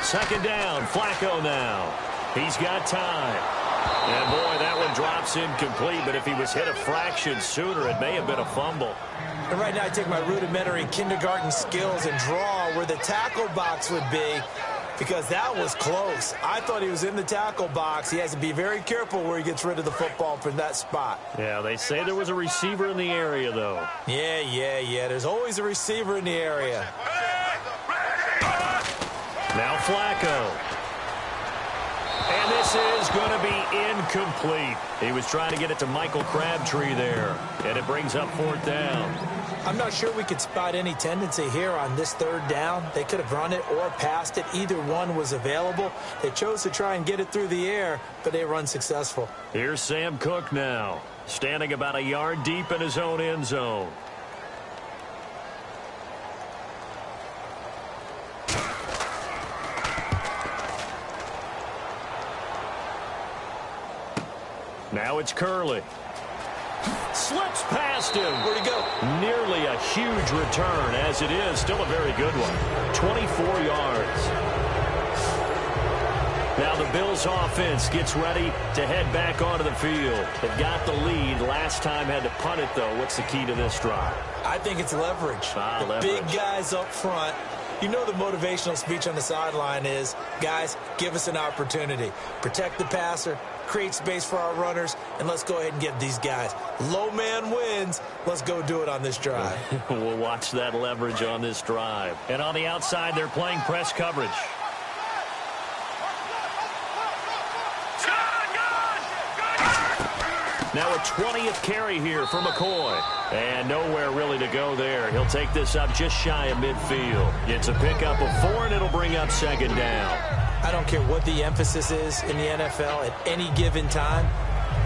Second down, Flacco now. He's got time. And, boy, that one drops incomplete, but if he was hit a fraction sooner, it may have been a fumble. And right now I take my rudimentary kindergarten skills and draw where the tackle box would be because that was close. I thought he was in the tackle box. He has to be very careful where he gets rid of the football from that spot. Yeah, they say there was a receiver in the area, though. Yeah. There's always a receiver in the area. Now Flacco. And this is going to be incomplete. He was trying to get it to Michael Crabtree there. And it brings up 4th down. I'm not sure we could spot any tendency here on this 3rd down. They could have run it or passed it. Either one was available. They chose to try and get it through the air, but they were unsuccessful. Here's Sam Cook now, standing about a yard deep in his own end zone. Now it's Curley. Slips past him. Where'd he go? Nearly a huge return, as it is. Still a very good one. 24 yards. Now the Bills offense gets ready to head back onto the field. They've got the lead. Last time had to punt it, though. What's the key to this drive? I think it's leverage. Leverage. Big guys up front. You know the motivational speech on the sideline is, guys, give us an opportunity. Protect the passer, create space for our runners, and let's go ahead and get these guys. Low man wins. Let's go do it on this drive. We'll watch that leverage on this drive. And on the outside, they're playing press coverage. Now a 20th carry here for McCoy. And nowhere really to go there. He'll take this up just shy of midfield. It's a pickup of 4, and it'll bring up 2nd down. I don't care what the emphasis is in the NFL at any given time.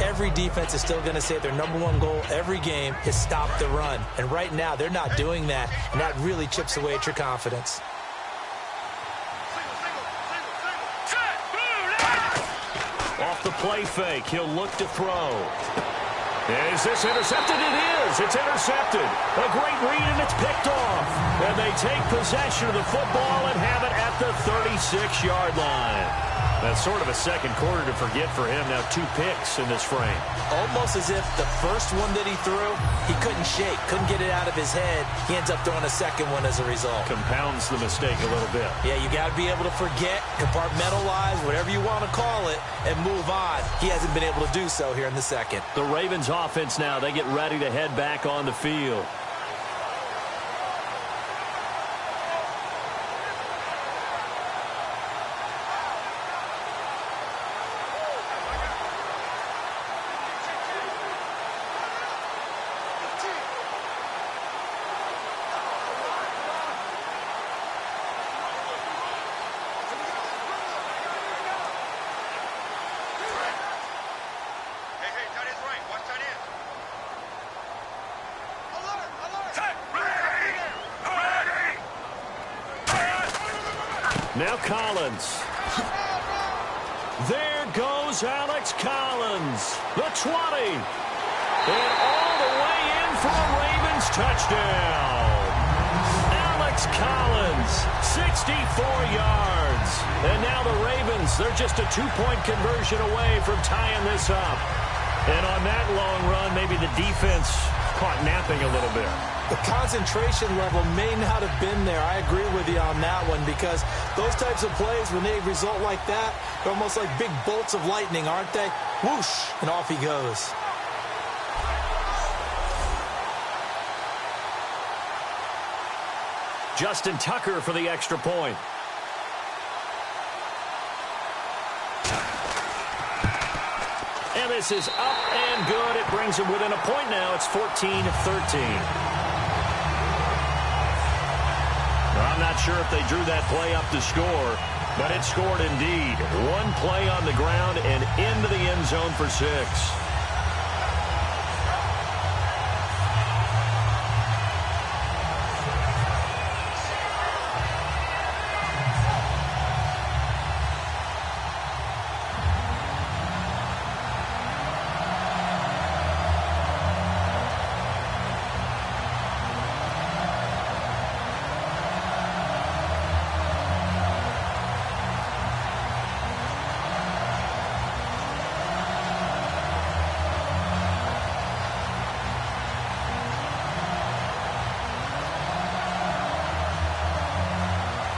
Every defense is still going to say their #1 goal every game is stop the run. And right now, they're not doing that, and that really chips away at your confidence. Off the play fake, he'll look to throw. Is this intercepted? It is. It's intercepted. A great read, and it's picked off. And they take possession of the football and have it at the 36-yard line. That's sort of a second quarter to forget for him. Now 2 picks in this frame. Almost as if the first one that he threw, he couldn't shake, couldn't get it out of his head. He ends up throwing a second one as a result. Compounds the mistake a little bit. Yeah, you got to be able to forget, compartmentalize, whatever you want to call it, and move on. He hasn't been able to do so here in the second. The Ravens offense now, they get ready to head back on the field. Now Collins. There goes Alex Collins. The 20. And all the way in for a Ravens touchdown. Alex Collins, 64 yards. And now the Ravens, they're just a 2-point conversion away from tying this up. And on that long run, maybe the defense caught napping a little bit. The concentration level may not have been there. I agree with you on that one because those types of plays, when they result like that, they're almost like big bolts of lightning, aren't they? Whoosh, and off he goes. Justin Tucker for the extra point. And this is up and good. It brings him within a point now. It's 14-13. I'm not sure if they drew that play up to score, but it scored indeed. One play on the ground and into the end zone for 6.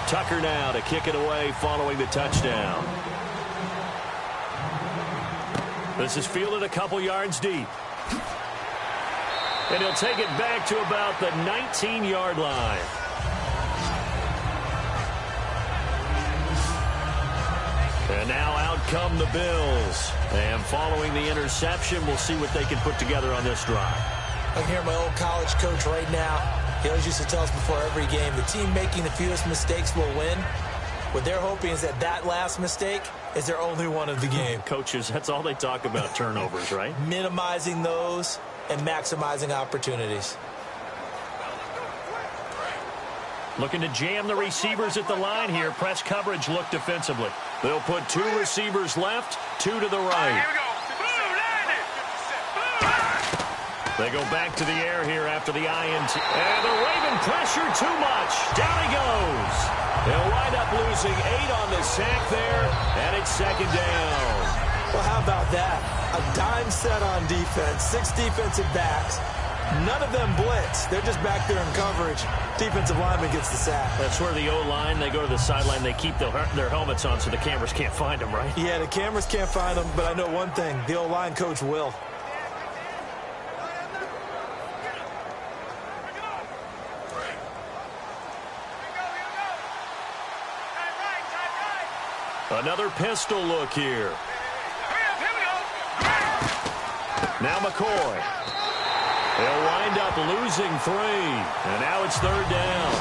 Tucker now to kick it away following the touchdown. This is fielded a couple yards deep. And he'll take it back to about the 19-yard line. And now out come the Bills. And following the interception, we'll see what they can put together on this drive. I can hear my old college coach right now. He always used to tell us before every game, the team making the fewest mistakes will win. What they're hoping is that last mistake is their only one of the game. Coaches, that's all they talk about, turnovers, right? Minimizing those and maximizing opportunities. Looking to jam the receivers at the line here. Press coverage look defensively. They'll put 2 receivers left, 2 to the right. Here we go. Boom, landed. They go back to the air here after the INT. And the Raven pressure too much. Down he goes. They'll wind up losing 8 on the sack there, and it's 2nd down. Well, how about that? A dime set on defense, 6 defensive backs. None of them blitz. They're just back there in coverage. Defensive lineman gets the sack. That's where the O-line, they go to the sideline, they keep their helmets on so the cameras can't find them, right? Yeah, the cameras can't find them, but I know one thing. The O-line coach will. Another pistol look here. Now McCoy. They'll wind up losing 3. And now it's 3rd down.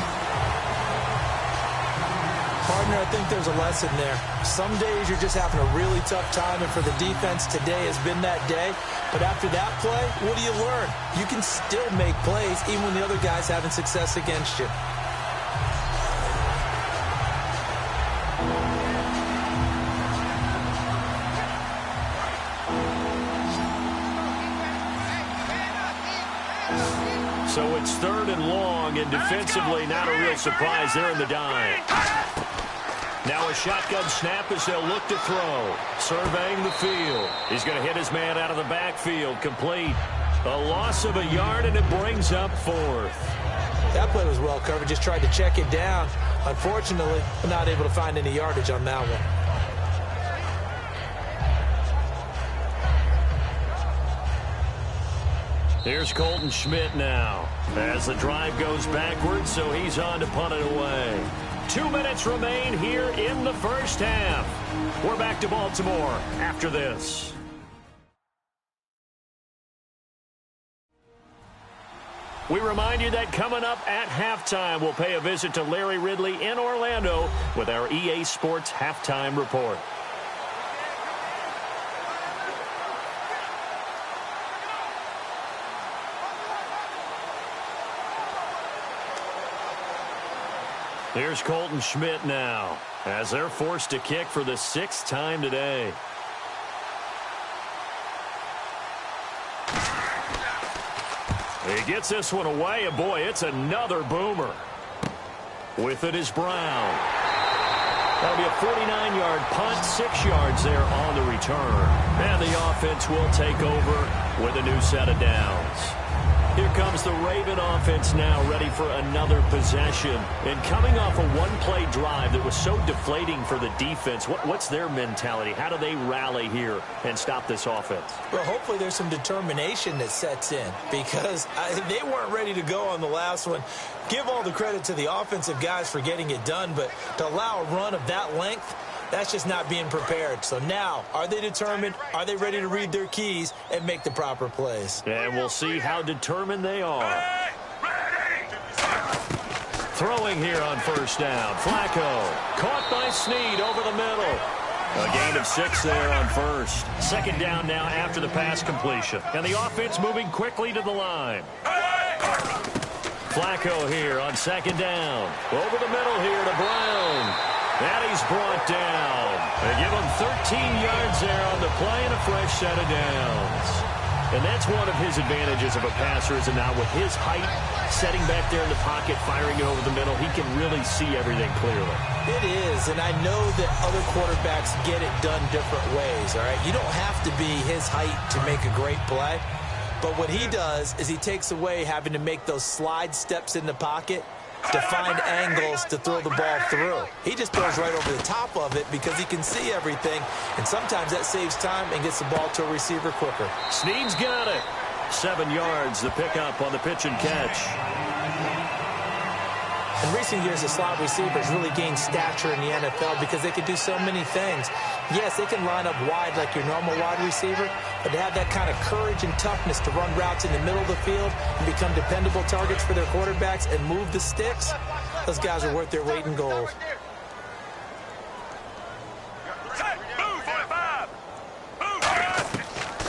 Partner, I think there's a lesson there. Some days you're just having a really tough time, and for the defense, today has been that day. But after that play, what do you learn? You can still make plays even when the other guy's having success against you. So it's 3rd and long, and defensively not a real surprise. They're in the dime. Now a shotgun snap as they'll look to throw. Surveying the field. He's going to hit his man out of the backfield. Complete. A loss of a yard, and it brings up 4th. That play was well covered. Just tried to check it down. Unfortunately, not able to find any yardage on that one. Here's Colton Schmidt now as the drive goes backwards, so he's on to punt it away. 2 minutes remain here in the first half. We're back to Baltimore after this. We remind you that coming up at halftime, we'll pay a visit to Larry Ridley in Orlando with our EA Sports Halftime Report. Here's Colton Schmidt now, as they're forced to kick for the 6th time today. He gets this one away, and boy, it's another boomer. With it is Brown. That'll be a 49-yard punt, 6 yards there on the return. And the offense will take over with a new set of downs. Here comes the Raven offense now, ready for another possession. And coming off a one-play drive that was so deflating for the defense, what's their mentality? How do they rally here and stop this offense? Well, hopefully there's some determination that sets in, because they weren't ready to go on the last one. Give all the credit to the offensive guys for getting it done, but to allow a run of that length, that's just not being prepared. So now, are they determined? Are they ready to read their keys and make the proper plays? And we'll see how determined they are. Throwing here on first down. Flacco caught by Snead over the middle. A gain of 6 there on first. 2nd down now after the pass completion. And the offense moving quickly to the line. Flacco here on 2nd down. Over the middle here to Brown. And he's brought down. They give him 13 yards there on the play and a fresh set of downs. And that's one of his advantages of a passer, is now with his height, setting back there in the pocket, firing it over the middle, he can really see everything clearly. It is, and I know that other quarterbacks get it done different ways, all right? You don't have to be his height to make a great play. But what he does is he takes away having to make those slide steps in the pocket to find angles to throw the ball through. He just throws right over the top of it because he can see everything, and sometimes that saves time and gets the ball to a receiver quicker. Snead's got it. 7 yards, the pickup on the pitch and catch. In recent years, the slot receivers really gained stature in the NFL because they can do so many things. Yes, they can line up wide like your normal wide receiver, but to have that kind of courage and toughness to run routes in the middle of the field and become dependable targets for their quarterbacks and move the sticks, those guys are worth their weight in gold.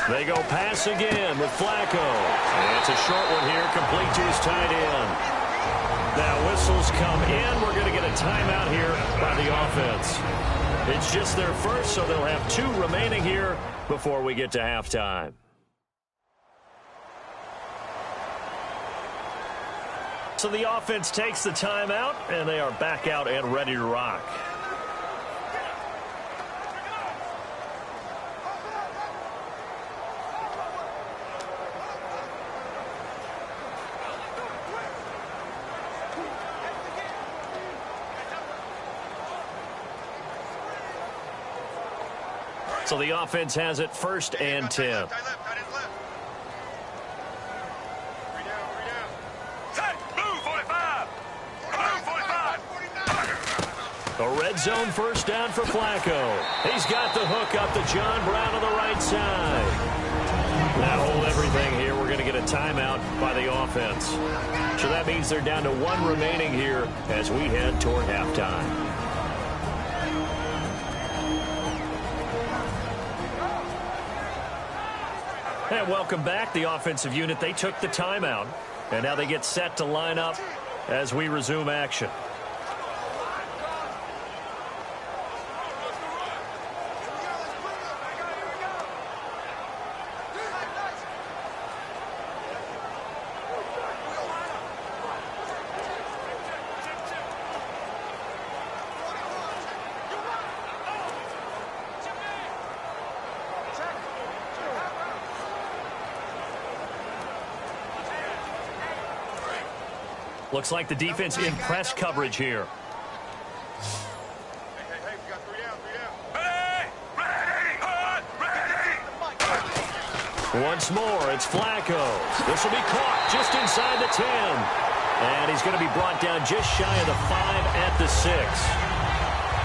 They go pass again with Flacco. And it's a short one here, complete to his tight end. Now whistles come in. We're going to get a timeout here by the offense. It's just their first, so they'll have 2 remaining here before we get to halftime. So the offense takes the timeout, and they are back out and ready to rock. So the offense has it 1st and 10. A red zone 1st down for Flacco. He's got the hook up to John Brown on the right side. That hold everything here. We're going to get a timeout by the offense. So that means they're down to 1 remaining here as we head toward halftime. And welcome back, the offensive unit. They took the timeout, and now they get set to line up as we resume action. Looks like the defense in press coverage here. Once more, it's Flacco. This will be caught just inside the 10. And he's going to be brought down just shy of the 5 at the 6.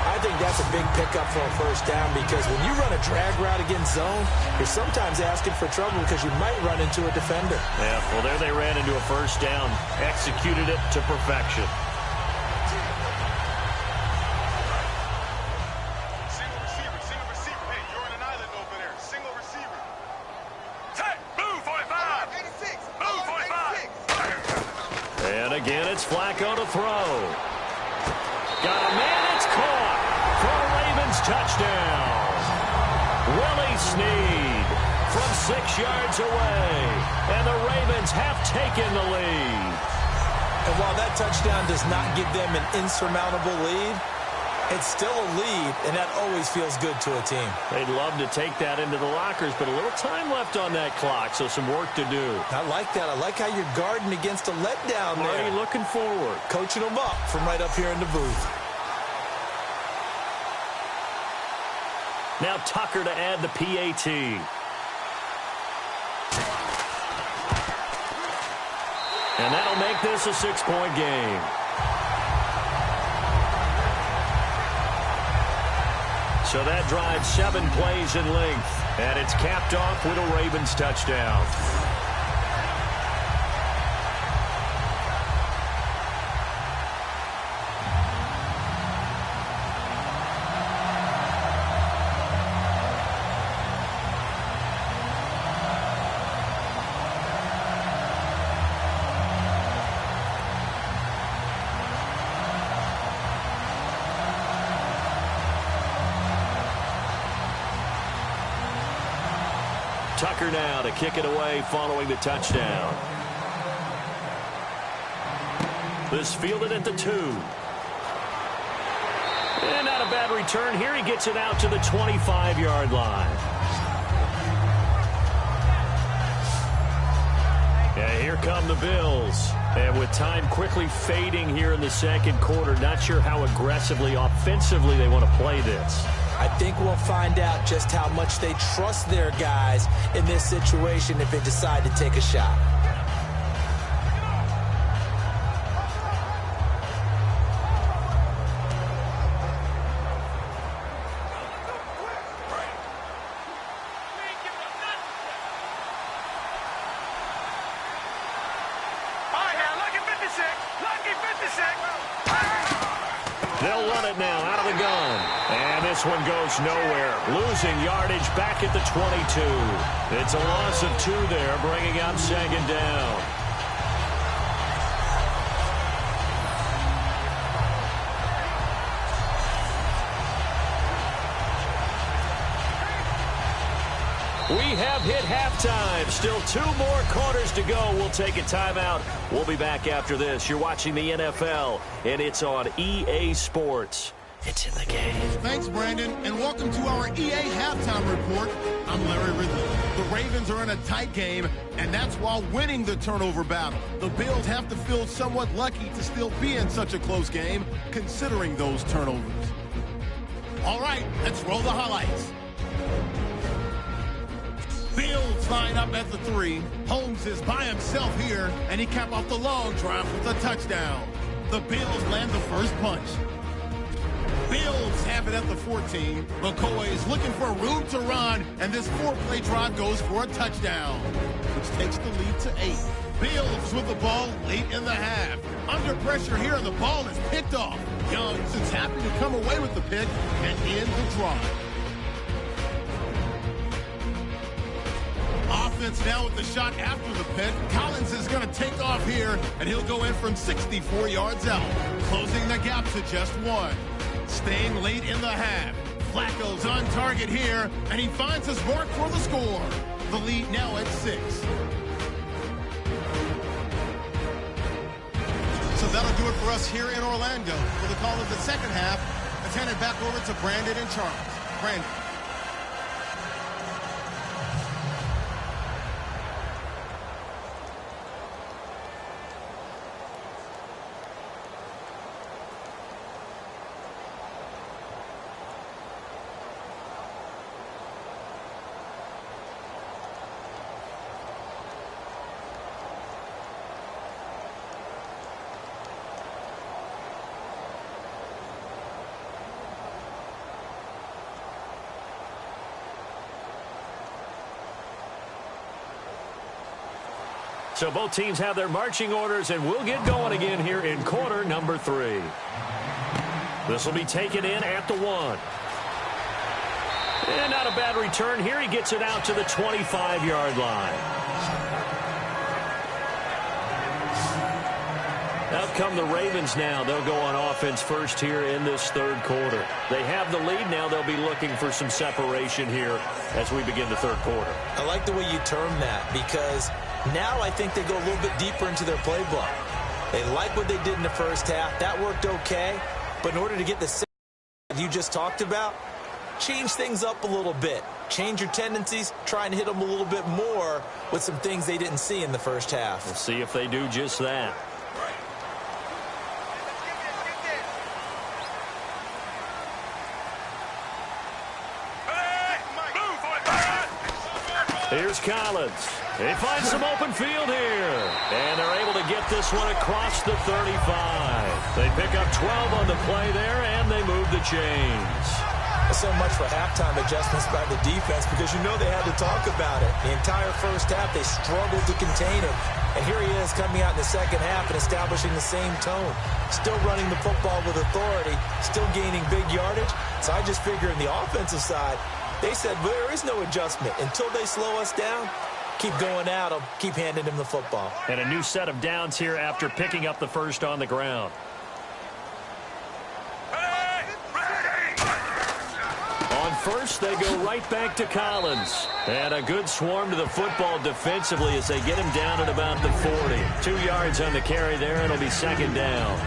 I think that's a big pickup for a 1st down, because when you run a drag route against zone, you're sometimes asking for trouble because you might run into a defender. Yeah, well, there they ran into a 1st down, executed it to perfection. Single receiver. Hey, you're on an island over there. Single receiver. Move, 45. 86. Move, 45. And again, it's Flacco to throw. Got a man, it's caught for a Ravens touchdown. Willie Snead from 6 yards away, and the Ravens have taken the lead. And while that touchdown does not give them an insurmountable lead, it's still a lead, and that always feels good to a team. They'd love to take that into the lockers, but a little time left on that clock, so some work to do. I like that. I like how you're guarding against a letdown there. Already looking forward. Coaching them up from right up here in the booth. Now Tucker to add the PAT. And that'll make this a 6-point game. So that drives 7 plays in length, and it's capped off with a Ravens touchdown. Tucker now to kick it away following the touchdown. This fielded at the 2. And not a bad return here. He gets it out to the 25-yard line. Yeah, here come the Bills. And with time quickly fading here in the second quarter, not sure how aggressively, offensively they want to play this. I think we'll find out just how much they trust their guys in this situation if they decide to take a shot. They'll run it now out of the gun. And this one goes nowhere. Losing yardage back at the 22. It's a loss of 2 there, bringing up 2nd down. We have hit halftime. Still 2 more quarters to go. We'll take a timeout. We'll be back after this. You're watching the NFL, and it's on EA Sports. It's in the game. Thanks, Brandon, and welcome to our EA Halftime Report. I'm Larry Ridley. The Ravens are in a tight game, and that's while winning the turnover battle. The Bills have to feel somewhat lucky to still be in such a close game, considering those turnovers. All right, let's roll the highlights. Bills line up at the 3. Holmes is by himself here, and he capped off the long drive with a touchdown. The Bills land the first punch. Bills have it at the 14. McCoy is looking for room to run, and this 4-play drive goes for a touchdown, which takes the lead to 8. Bills with the ball late in the half. Under pressure here, and the ball is picked off. Youngs is happy to come away with the pick and end the drive. Offense now with the shot after the pick. Collins is going to take off here, and he'll go in from 64 yards out, closing the gap to just 1. Staying late in the half. Flacco's on target here, and he finds his mark for the score. The lead now at 6. So that'll do it for us here in Orlando. For the call of the second half, let's hand it back over to Brandon and Charles. Brandon. So both teams have their marching orders, and we'll get going again here in quarter number 3. This will be taken in at the 1. And not a bad return here. He gets it out to the 25-yard line. Out come the Ravens now. They'll go on offense first here in this third quarter. They have the lead now. They'll be looking for some separation here as we begin the third quarter. I like the way you term that because now I think they go a little bit deeper into their playbook. They like what they did in the first half. That worked okay. But in order to get the you just talked about, change things up a little bit. Change your tendencies, try and hit them a little bit more with some things they didn't see in the first half. We'll see if they do just that. Here's Collins. He finds some open field here. And they're able to get this one across the 35. They pick up 12 on the play there, and they move the chains. So much for halftime adjustments by the defense because you know they had to talk about it. The entire first half, they struggled to contain him. And here he is coming out in the second half and establishing the same tone. Still running the football with authority, still gaining big yardage. So I just figure in the offensive side, they said there is no adjustment. Until they slow us down, keep going at them, keep handing them the football. And a new set of downs here after picking up the first on the ground. On first, they go right back to Collins. And a good swarm to the football defensively as they get him down at about the 40. 2 yards on the carry there, and it'll be second down.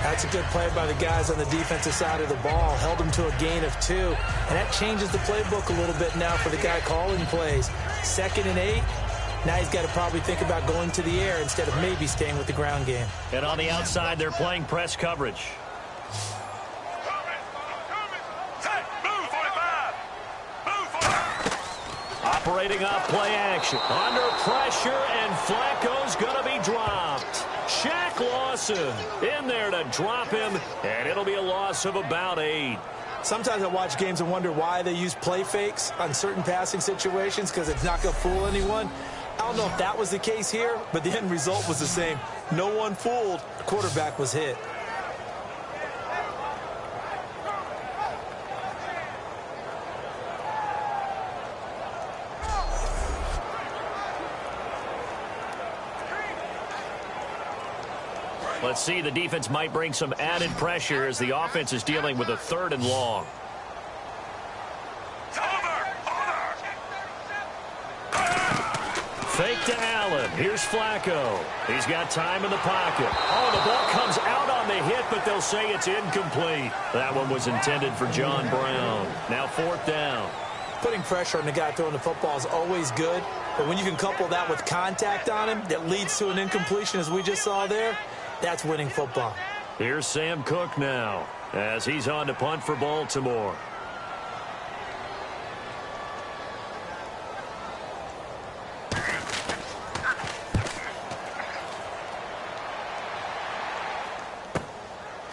That's a good play by the guys on the defensive side of the ball. Held them to a gain of 2. And that changes the playbook a little bit now for the guy calling plays. 2nd and 8. Now he's got to probably think about going to the air instead of maybe staying with the ground game. And on the outside, they're playing press coverage. Operating off play action. Under pressure, and Flacco's going to be dropped. Shaq Lawson in there to drop him, and it'll be a loss of about 8. Sometimes I watch games and wonder why they use play fakes on certain passing situations because it's not going to fool anyone. I don't know if that was the case here, but the end result was the same. No one fooled. The quarterback was hit. Let's see, the defense might bring some added pressure as the offense is dealing with a 3rd and long. Fake to Allen. Here's Flacco. He's got time in the pocket. Oh, the ball comes out on the hit, but they'll say it's incomplete. That one was intended for John Brown. Now 4th down. Putting pressure on the guy throwing the football is always good, but when you can couple that with contact on him that leads to an incompletion as we just saw there, that's winning football. Here's Sam Cook now as he's on to punt for Baltimore.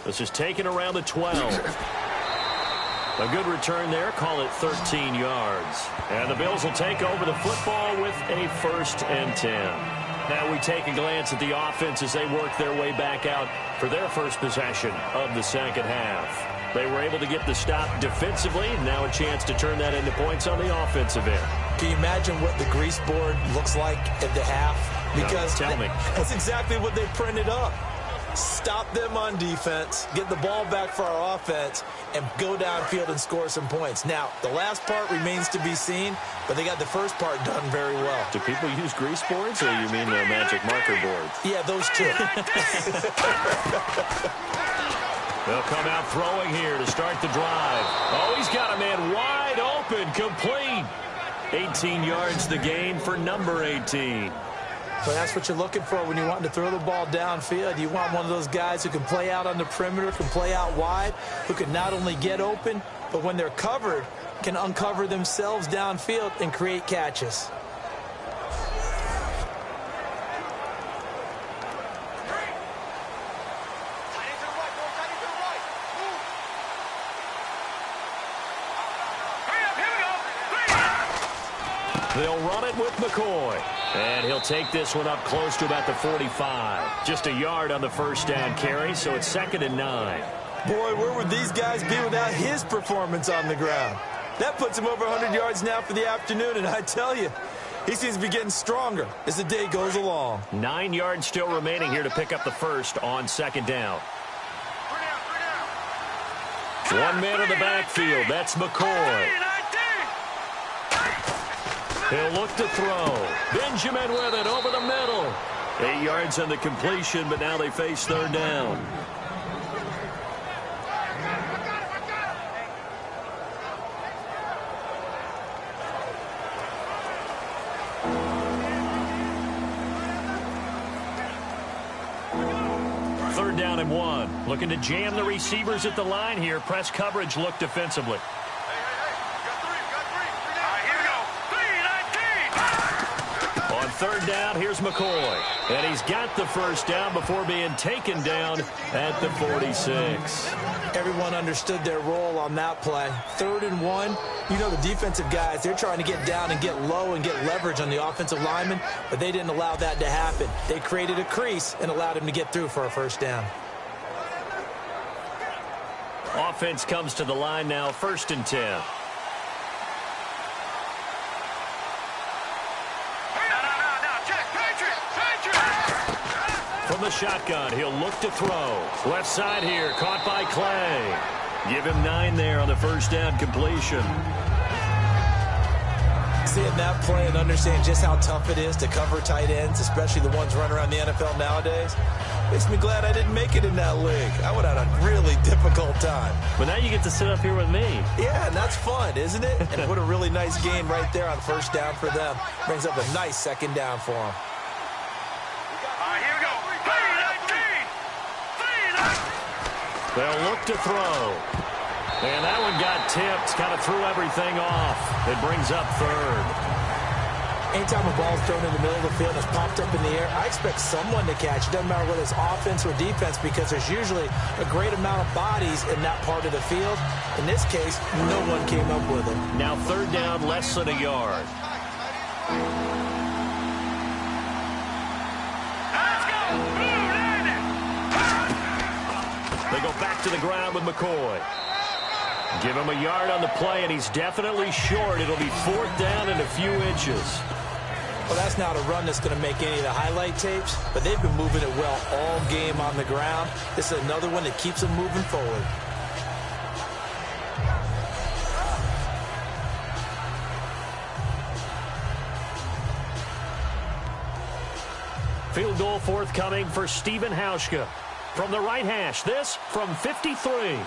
This is taken around the 12. A good return there. Call it 13 yards. And the Bills will take over the football with a 1st and 10. Now we take a glance at the offense as they work their way back out for their first possession of the second half. They were able to get the stop defensively, and now a chance to turn that into points on the offensive end. Can you imagine what the grease board looks like at the half? Because no, tell me. That's exactly what they printed up. Stop them on defense, get the ball back for our offense, and go downfield and score some points. Now, the last part remains to be seen, but they got the first part done very well. Do people use grease boards, or you mean the magic marker boards? Yeah, those two. They'll come out throwing here to start the drive. Oh, he's got a man wide open, complete. 18 yards the gain for number 18. But that's what you're looking for when you want to throw the ball downfield. You want one of those guys who can play out on the perimeter, can play out wide, who can not only get open, but when they're covered, can uncover themselves downfield and create catches. They'll run it with McCoy. And he'll take this one up close to about the 45. Just a yard on the first down carry, so it's 2nd and 9. Boy, where would these guys be without his performance on the ground? That puts him over 100 yards now for the afternoon, and I tell you, He seems to be getting stronger as the day goes along. 9 yards still remaining here to pick up the first on second down. 1 man in the backfield. That's McCoy. He'll look to throw. Benjamin with it over the middle. 8 yards on the completion, but now they face third down. Third down and 1. Looking to jam the receivers at the line here. Press coverage look defensively. On third down, here's McCoy. And he's got the first down before being taken down at the 46. Everyone understood their role on that play. 3rd and 1. You know the defensive guys, they're trying to get down and get low and get leverage on the offensive lineman, but they didn't allow that to happen. They created a crease and allowed him to get through for a first down. Offense comes to the line now, 1st and 10. From the shotgun, he'll look to throw. Left side here, caught by Clay. Give him 9 there on the first down completion. Seeing that play and understand just how tough it is to cover tight ends, especially the ones running around the NFL nowadays, makes me glad I didn't make it in that league. I would have had a really difficult time. But now you get to sit up here with me. Yeah, and that's fun, isn't it? And what a really nice game right there on first down for them. Brings up a nice second down for them. They'll look to throw. And that one got tipped, kind of threw everything off. It brings up 3rd. Anytime a ball's thrown in the middle of the field and it's popped up in the air, I expect someone to catch it. Doesn't matter whether it's offense or defense, because there's usually a great amount of bodies in that part of the field. In this case, no one came up with it. Now 3rd down, less than a yard. They go back to the ground with McCoy. Give him a yard on the play, and he's definitely short. It'll be 4th down and a few inches. Well, that's not a run that's going to make any of the highlight tapes, but they've been moving it well all game on the ground. This is another one that keeps them moving forward. Field goal forthcoming for Stephen Hauschka. From the right hash, this from 53.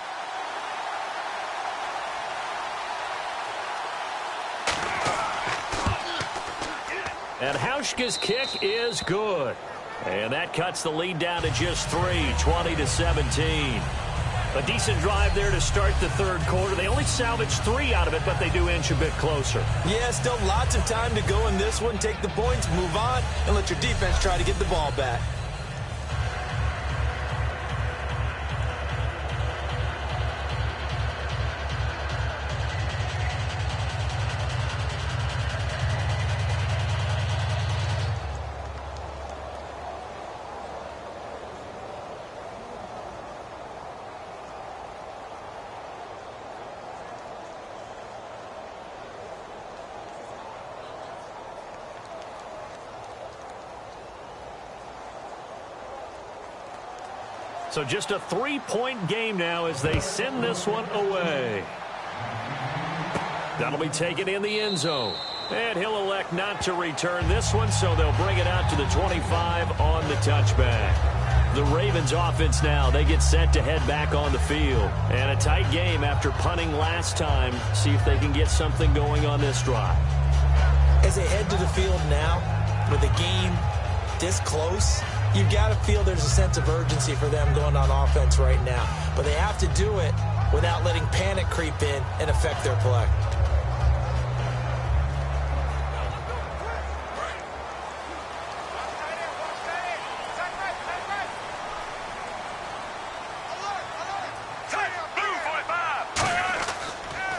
And Hauschka's kick is good. And that cuts the lead down to just 3, 20-17. A decent drive there to start the 3rd quarter. They only salvaged 3 out of it, but they do inch a bit closer. Yeah, still lots of time to go in this one. Take the points, move on, and let your defense try to get the ball back. So just a 3-point game now as they send this one away. That'll be taken in the end zone. And he'll elect not to return this one, so they'll bring it out to the 25 on the touchback. The Ravens offense now, they get set to head back on the field. And a tight game after punting last time. See if they can get something going on this drive. As they head to the field now, with the game this close, you've got to feel there's a sense of urgency for them going on offense right now. But they have to do it without letting panic creep in and affect their play.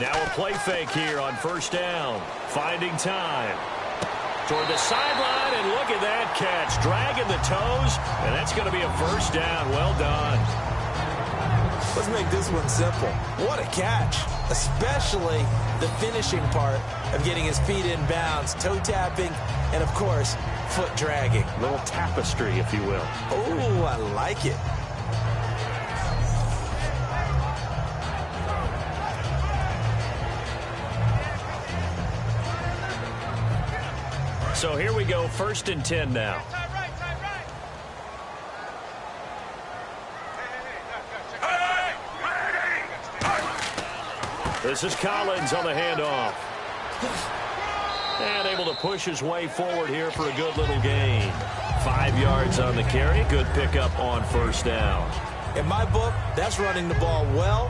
Now a play fake here on first down. Finding time. Toward the sideline, and look at that catch. Dragging the toes, and that's going to be a first down. Well done. Let's make this one simple. What a catch. especially the finishing part of getting his feet in bounds, toe tapping, and, of course, foot dragging. A little tapestry, if you will. Oh, I like it. So here we go, 1st and 10 now. This is Collins on the handoff. And able to push his way forward here for a good little gain. 5 yards on the carry. Good pickup on 1st down. In my book, that's running the ball well,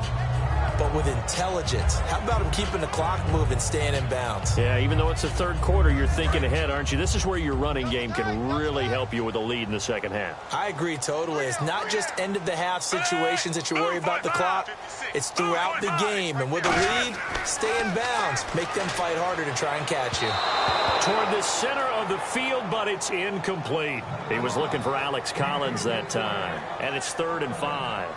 but with intelligence. How about him keeping the clock moving, staying in bounds? Yeah, even though it's the 3rd quarter, you're thinking ahead, aren't you? This is where your running game can really help you with a lead in the 2nd half. I agree totally. It's not just end-of-the-half situations that you worry about the clock. It's throughout the game. And with a lead, stay in bounds. Make them fight harder to try and catch you. Toward the center of the field, but it's incomplete. He was looking for Alex Collins that time. And it's 3rd and 5.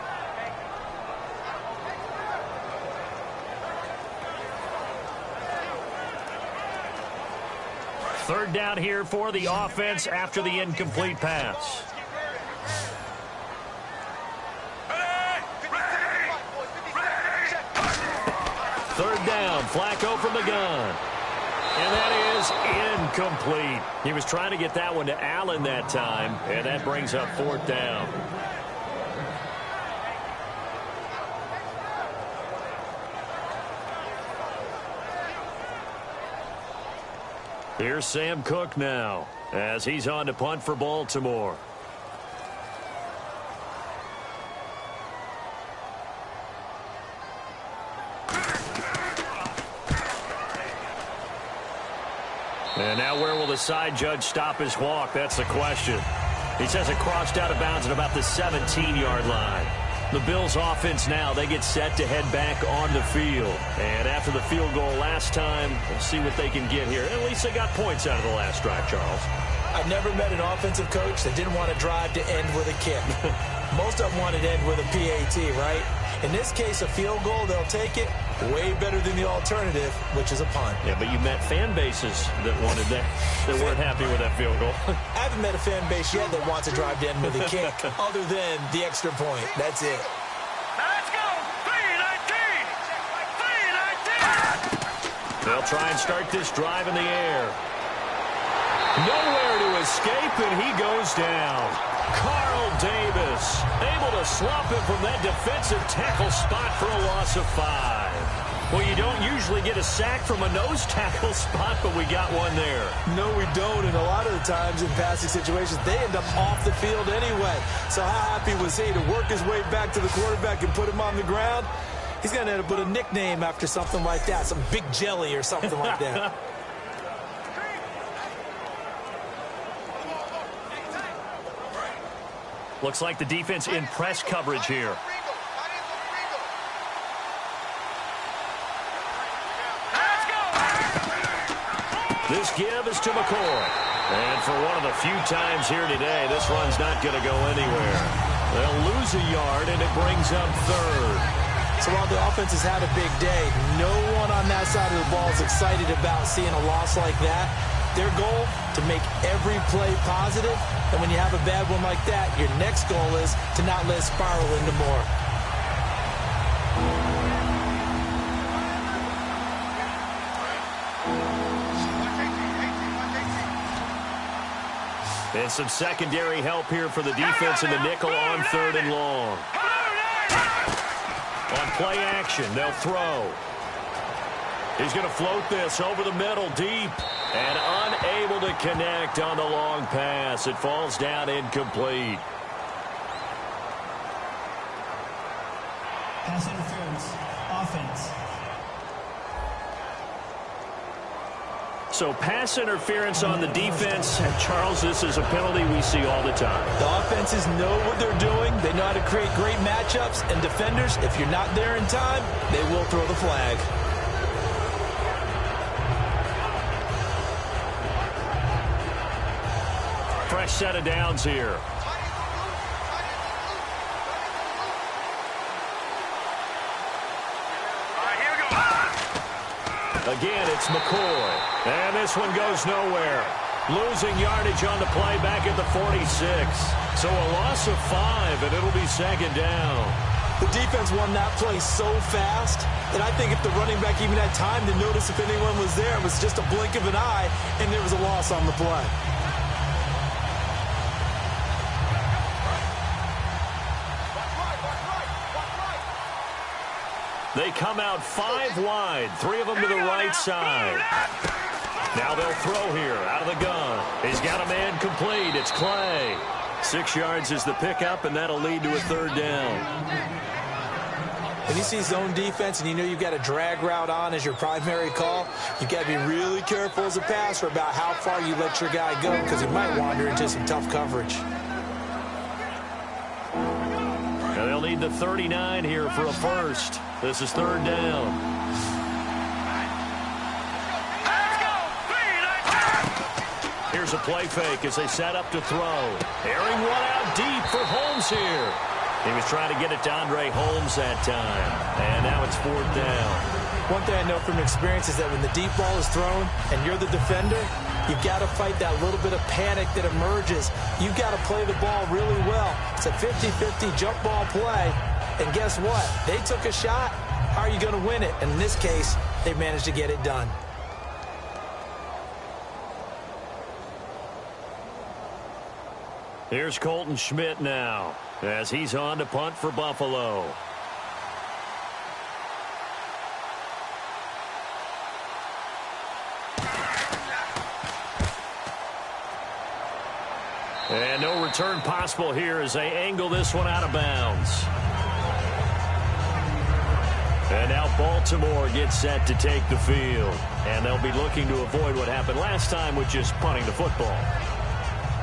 Third down here for the offense after the incomplete pass. Third down, Flacco from the gun. And that is incomplete. He was trying to get that one to Allen that time, and that brings up 4th down. Here's Sam Cook now as he's on to punt for Baltimore. And now where will the side judge stop his walk? That's the question. He says it crossed out of bounds at about the 17-yard line. The Bills offense now, they get set to head back on the field. And after the field goal last time, we'll see what they can get here. At least they got points out of the last drive, Charles. I've never met an offensive coach that didn't want to drive to end with a kick. Most of them wanted to end with a PAT, right? In this case, a field goal, they'll take it. Way better than the alternative, which is a punt. Yeah, but you met fan bases that wanted that, that weren't happy with that field goal. I haven't met a fan base yet that wants to drive to end with a kick, other than the extra point. That's it. Let's go! 3-19! 3-19! They'll try and start this drive in the air. Nowhere to escape, and he goes down. Carl Davis able to slump him from that defensive tackle spot for a loss of 5. Well, you don't usually get a sack from a nose tackle spot, but we got one there. No, we don't, and a lot of the times in passing situations, they end up off the field anyway. So how happy was he to work his way back to the quarterback and put him on the ground? He's going to end up with a nickname after something like that, some Big Jelly or something like that. Looks like the defense in press coverage here. This give is to McCoy. And for one of the few times here today, this run's not going to go anywhere. They'll lose a yard, and it brings up 3rd. So while the offense has had a big day, no one on that side of the ball is excited about seeing a loss like that. Their goal, to make every play positive. And when you have a bad one like that, your next goal is to not let it spiral into more. And some secondary help here for the defense in the nickel on 3rd and long. On play action, they'll throw. He's going to float this over the middle deep. And unable to connect on the long pass. It falls down incomplete. Pass interference. Offense. So pass interference on the defense. And Charles, this is a penalty we see all the time. The offenses know what they're doing. They know how to create great matchups. And defenders, if you're not there in time, they will throw the flag. Fresh set of downs here. All right, here we go. Again, it's McCoy. And this one goes nowhere. Losing yardage on the play back at the 46. So a loss of 5, and it'll be second down. The defense won that play so fast that I think if the running back even had time to notice if anyone was there, it was just a blink of an eye, and there was a loss on the play. They come out 5 wide, 3 of them to the right side. Now they'll throw here out of the gun. He's got a man complete. It's Clay. 6 yards is the pickup, and that'll lead to a third down. When you see zone defense and you know you've got a drag route on as your primary call, you've got to be really careful as a passer about how far you let your guy go because he might wander into some tough coverage. Now they'll need the 39 here for a first. This is third down. Here's a play fake as they set up to throw. Airing one out deep for Holmes here. He was trying to get it to Andre Holmes that time. And now it's fourth down. One thing I know from experience is that when the deep ball is thrown and you're the defender, you've got to fight that little bit of panic that emerges. You've got to play the ball really well. It's a 50-50 jump ball play. And guess what? They took a shot. How are you going to win it? And in this case, they managed to get it done. Here's Colton Schmidt now as he's on to punt for Buffalo. And no return possible here as they angle this one out of bounds. And now Baltimore gets set to take the field. And they'll be looking to avoid what happened last time with just punting the football.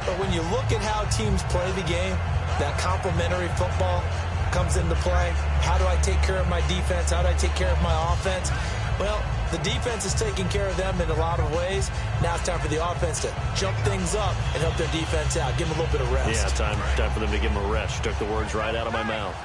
But when you look at how teams play the game, that complementary football comes into play. How do I take care of my defense? How do I take care of my offense? Well, the defense is taking care of them in a lot of ways. Now it's time for the offense to jump things up and help their defense out. Give them a little bit of rest. Yeah, time for them to give them a rest. Took the words right out of my mouth.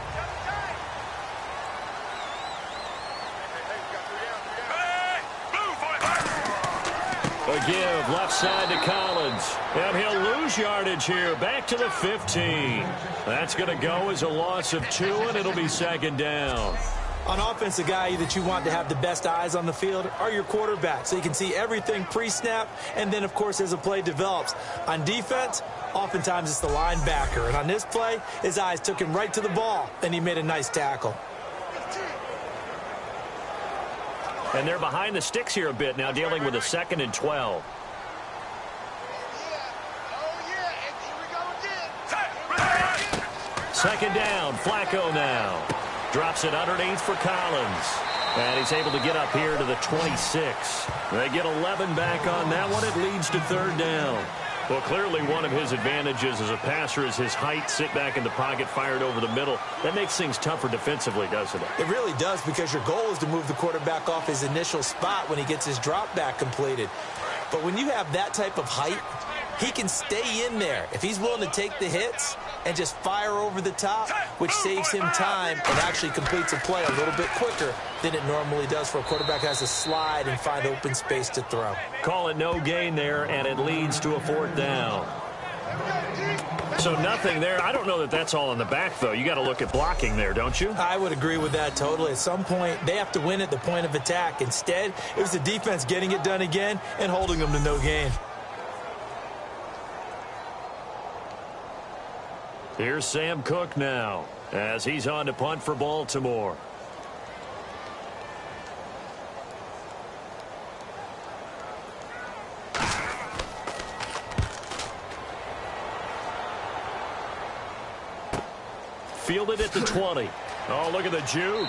A give left side to Collins. And he'll lose yardage here. Back to the 15. That's going to go as a loss of 2, and it'll be second down. On offense, the guy that you want to have the best eyes on the field are your quarterbacks, so you can see everything pre-snap, and then, of course, as the play develops. On defense, oftentimes it's the linebacker. And on this play, his eyes took him right to the ball, and he made a nice tackle. And they're behind the sticks here a bit now, dealing with a 2nd and 12. Second down, Flacco now. Drops it underneath for Collins. And he's able to get up here to the 26. They get 11 back on that one. It leads to third down. Well, clearly one of his advantages as a passer is his height, sit back in the pocket, fired over the middle. That makes things tougher defensively, doesn't it? It really does, because your goal is to move the quarterback off his initial spot when he gets his drop back completed. But when you have that type of height, he can stay in there. If he's willing to take the hits and just fire over the top, which saves him time and actually completes a play a little bit quicker than it normally does for a quarterback who has to slide and find open space to throw. Call it no gain there, and it leads to a fourth down. So nothing there. I don't know that that's all in the back, though. You got to look at blocking there, don't you? I would agree with that totally. At some point, they have to win at the point of attack. Instead, it was the defense getting it done again and holding them to no gain. Here's Sam Cook now as he's on to punt for Baltimore. Fielded at the 20. Oh, look at the juke.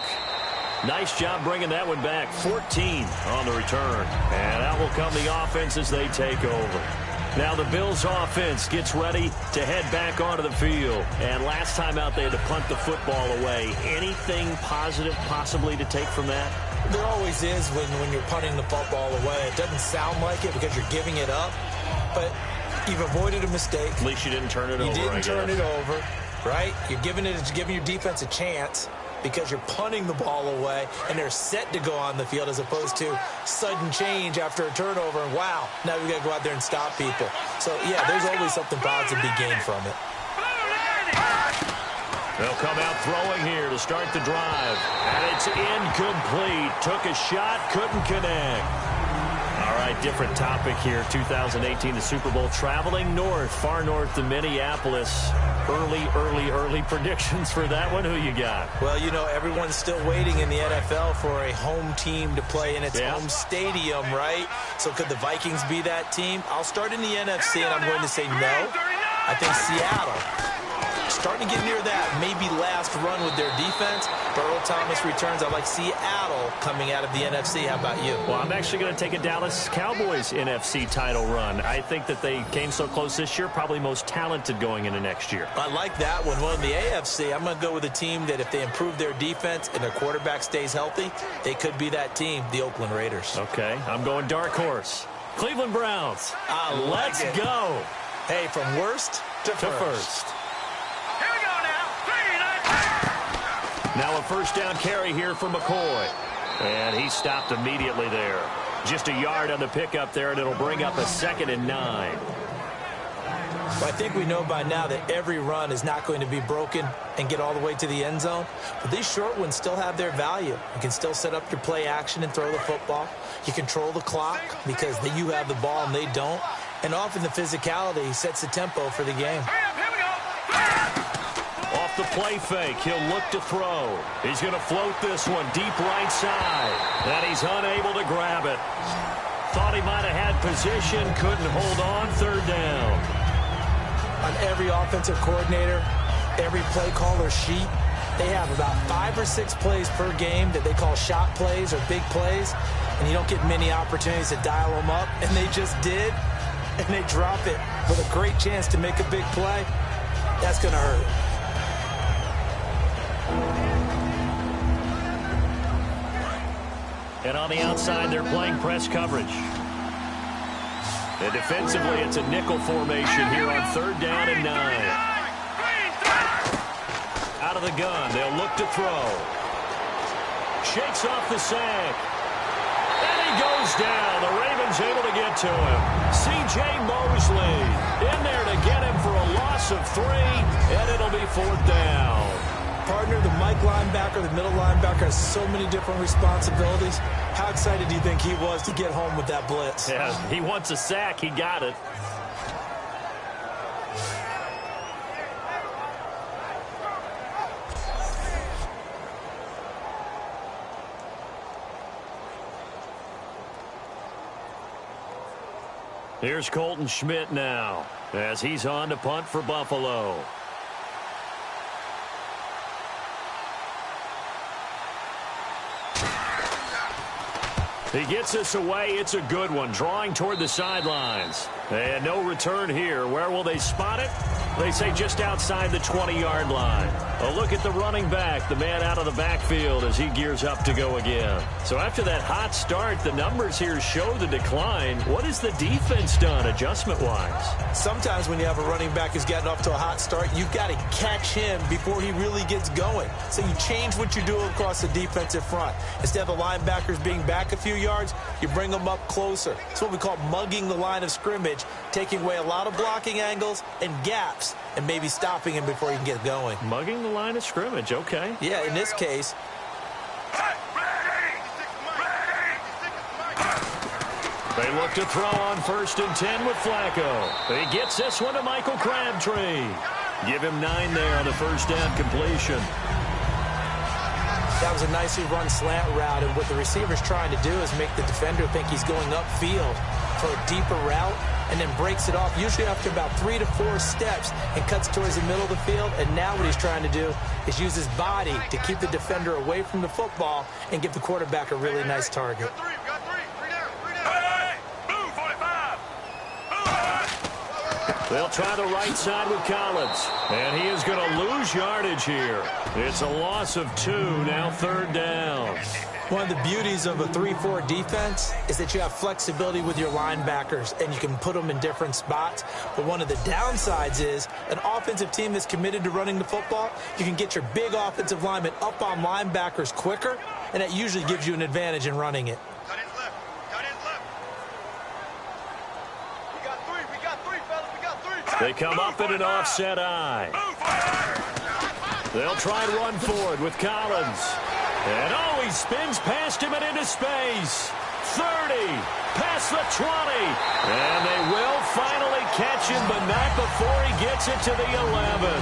Nice job bringing that one back. 14 on the return. And out will come the offense as they take over. Now the Bills offense gets ready to head back onto the field. And last time out they had to punt the football away. Anything positive possibly to take from that? There always is when you're punting the football away. It doesn't sound like it because you're giving it up, but you've avoided a mistake. At least you didn't turn it over. You didn't turn it over, right? You're giving your defense a chance. because you're punting the ball away and they're set to go on the field as opposed to sudden change after a turnover. And wow, now we got to go out there and stop people. So, yeah, there's always something positive to be gained from it. They'll come out throwing here to start the drive. And it's incomplete. Took a shot, couldn't connect. All right, different topic here. 2018, the Super Bowl, traveling north, far north to Minneapolis. Early predictions for that one. Who you got? Well, you know, everyone's still waiting in the NFL for a home team to play in its home stadium, right? So could the Vikings be that team? I'll start in the NFC, and I'm going to say no. I think Seattle. Starting to get near that maybe last run with their defense. But Earl Thomas returns. I like Seattle coming out of the NFC. How about you? Well, I'm actually going to take a Dallas Cowboys NFC title run. I think that they came so close this year, probably most talented going into next year. I like that one. Well, in the AFC, I'm going to go with a team that if they improve their defense and their quarterback stays healthy, they could be that team, the Oakland Raiders. Okay, I'm going dark horse. Cleveland Browns. Let's go. Hey, from worst to first. Now a first down carry here for McCoy. And he stopped immediately there. Just a yard on the pickup there, and it'll bring up a 2nd and 9. Well, I think we know by now that every run is not going to be broken and get all the way to the end zone. But these short ones still have their value. You can still set up your play action and throw the football. You control the clock because you have the ball and they don't. And often the physicality sets the tempo for the game. Off the play fake, he'll look to throw. He's going to float this one deep right side. And he's unable to grab it. Thought he might have had position, couldn't hold on. 3rd down. On every offensive coordinator, every play caller sheet, they have about 5 or 6 plays per game that they call shot plays or big plays. And you don't get many opportunities to dial them up. And they just did. And they drop it with a great chance to make a big play. That's going to hurt. And on the outside, they're playing press coverage. And defensively, it's a nickel formation here on 3rd down and 9. Out of the gun, they'll look to throw. Shakes off the sack. And he goes down. The Ravens able to get to him. C.J. Mosley in there to get him for a loss of 3, and it'll be 4th down. Partner, the Mike linebacker, the middle linebacker has so many different responsibilities. How excited do you think he was to get home with that blitz? Yeah, he wants a sack. He got it. Here's Colton Schmidt now as he's on to punt for Buffalo. He gets this away. It's a good one. Drawing toward the sidelines. And no return here. Where will they spot it? They say just outside the 20-yard line. A look at the running back, the man out of the backfield as he gears up to go again. So after that hot start, the numbers here show the decline. What has the defense done adjustment-wise? Sometimes when you have a running back who's gotten off to a hot start, you've got to catch him before he really gets going. So you change what you're doing across the defensive front. Instead of the linebackers being back a few yards, you bring them up closer. It's what we call mugging the line of scrimmage, taking away a lot of blocking angles and gaps, and maybe stopping him before he can get going. Mugging the line of scrimmage, okay. Yeah, in this case. They look to throw on 1st and 10 with Flacco. He gets this one to Michael Crabtree. Give him 9 there on the 1st down completion. That was a nicely run slant route, and what the receiver's trying to do is make the defender think he's going upfield for a deeper route, and then breaks it off, usually after about 3 to 4 steps, and cuts towards the middle of the field. And now what he's trying to do is use his body to keep the defender away from the football and give the quarterback a really nice target. They'll try the right side with Collins. And he is going to lose yardage here. It's a loss of 2, now 3rd down. One of the beauties of a 3-4 defense is that you have flexibility with your linebackers and you can put them in different spots. But one of the downsides is an offensive team that's committed to running the football, you can get your big offensive linemen up on linebackers quicker, and that usually gives you an advantage in running it. Cut his left. Cut his left. We got three, fellas. We got three. They come up in an offset eye. They'll try and run forward with Collins. And he spins past him and into space. 30, past the 20. And they will finally catch him, but not before he gets it to the 11.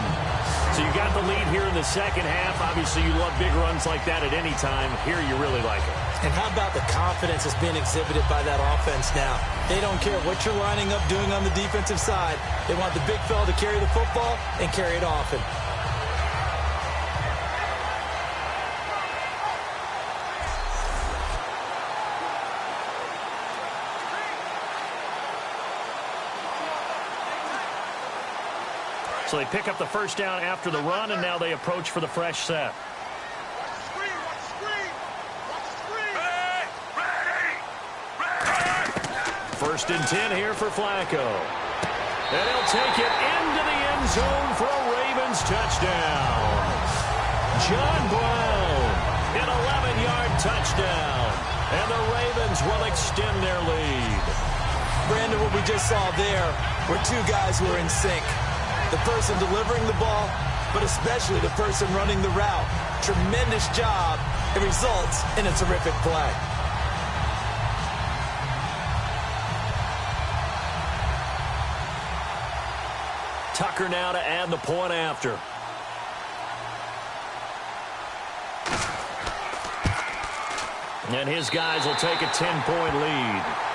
So you got the lead here in the second half. Obviously, you love big runs like that at any time. Here, you really like it. And how about the confidence that's being exhibited by that offense now? They don't care what you're lining up doing on the defensive side. They want the big fella to carry the football and carry it often. So they pick up the first down after the run, and now they approach for the fresh set. First and 10 here for Flacco. And he'll take it into the end zone for a Ravens touchdown. John Brown, an 11-yard touchdown. And the Ravens will extend their lead. Brandon, what we just saw there were two guys who are in sync. The person delivering the ball, but especially the person running the route. Tremendous job. It results in a terrific play. Tucker now to add the point after. And his guys will take a 10-point lead.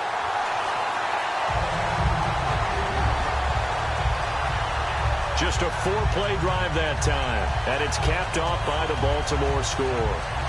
Just a 4-play drive that time, and it's capped off by the Baltimore score.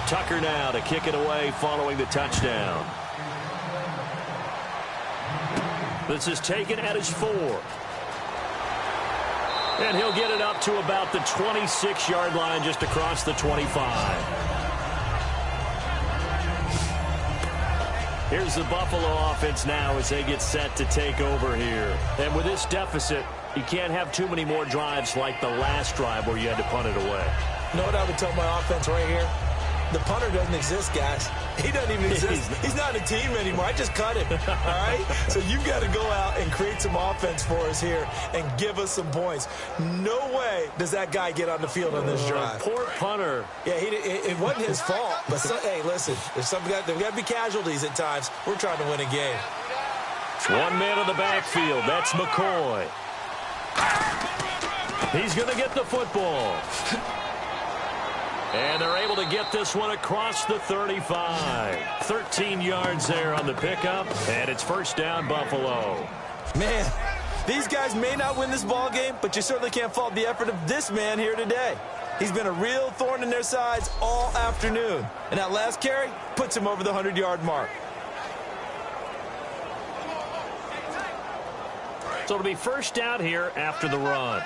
Tucker now to kick it away following the touchdown. This is taken at his 4. And he'll get it up to about the 26-yard line, just across the 25. Here's the Buffalo offense now as they get set to take over here. And with this deficit, you can't have too many more drives like the last drive where you had to punt it away. You know what I would tell my offense right here? The punter doesn't exist, guys. He doesn't even exist. He's not a team anymore. I just cut him, all right? So you've got to go out and create some offense for us here and give us some points. No way does that guy get on the field on this drive. Poor punter. Yeah, it wasn't his fault. But, hey, listen, there's got to be casualties at times. We're trying to win a game. One man in the backfield. That's McCoy. He's going to get the football. And they're able to get this one across the 35. 13 yards there on the pickup, and it's first down, Buffalo. Man, these guys may not win this ball game, but you certainly can't fault the effort of this man here today. He's been a real thorn in their sides all afternoon. And that last carry puts him over the 100-yard mark. So it'll be first down here after the run.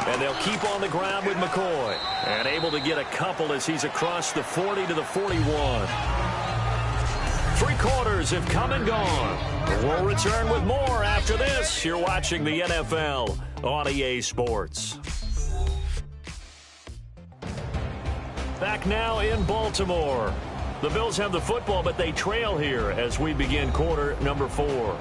And they'll keep on the ground with McCoy. And able to get a couple as he's across the 40 to the 41. 3 quarters have come and gone. We'll return with more after this. You're watching the NFL on EA Sports. Back now in Baltimore. The Bills have the football, but they trail here as we begin quarter number 4.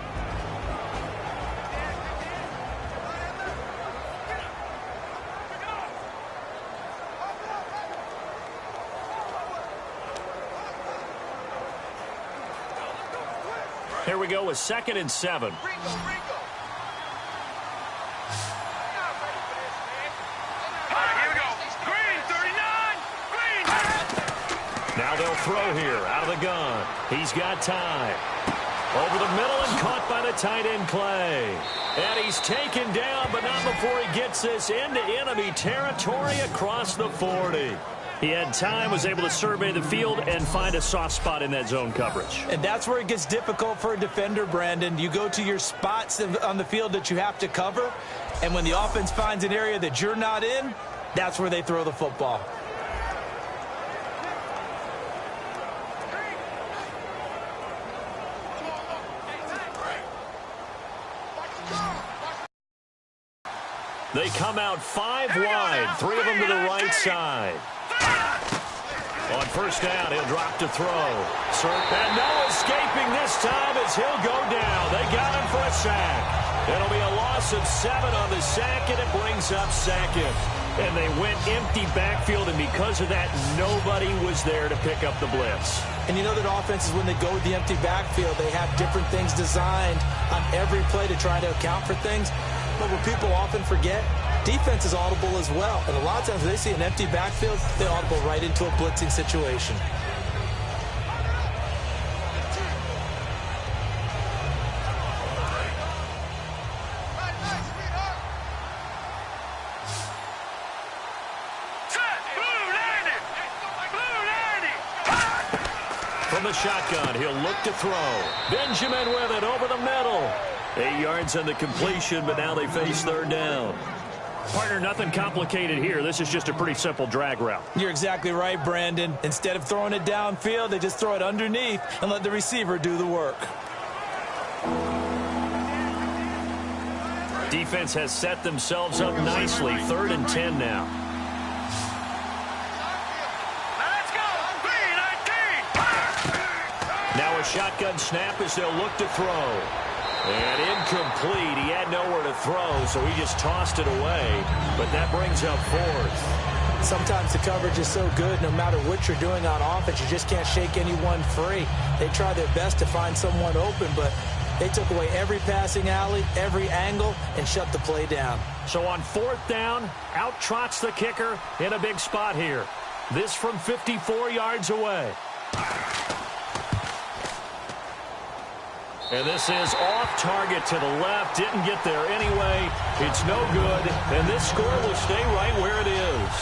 Here we go with 2nd and 7. Now they'll throw here out of the gun. He's got time. Over the middle and caught by the tight end Clay. And he's taken down, but not before he gets this into enemy territory across the 40. He had time, was able to survey the field and find a soft spot in that zone coverage. And that's where it gets difficult for a defender, Brandon. You go to your spots on the field that you have to cover, and when the offense finds an area that you're not in, that's where they throw the football. They come out 5 wide, 3 of them to the right side. On 1st down, he'll drop to throw. And no escaping this time as he'll go down. They got him for a sack. It'll be a loss of 7 on the sack, and it brings up 2nd. And they went empty backfield, and because of that, nobody was there to pick up the blitz. And you know that offenses, when they go with the empty backfield, they have different things designed on every play to try to account for things. But what people often forget, defense is audible as well. And a lot of times when they see an empty backfield, they audible right into a blitzing situation. From the shotgun, he'll look to throw. Benjamin with it over the middle. 8 yards on the completion, but now they face 3rd down. Partner, nothing complicated here. This is just a pretty simple drag route. You're exactly right, Brandon. Instead of throwing it downfield, they just throw it underneath and let the receiver do the work. Defense has set themselves up nicely. 3rd and 10 now. Now a shotgun snap as they'll look to throw. And incomplete. He had nowhere to throw, so he just tossed it away. But that brings up 4th. Sometimes the coverage is so good, no matter what you're doing on offense, you just can't shake anyone free. They try their best to find someone open, but they took away every passing alley, every angle, and shut the play down. So on 4th down, out trots the kicker in a big spot here. This from 54 yards away. And this is off target to the left. Didn't get there anyway. It's no good. And this score will stay right where it is.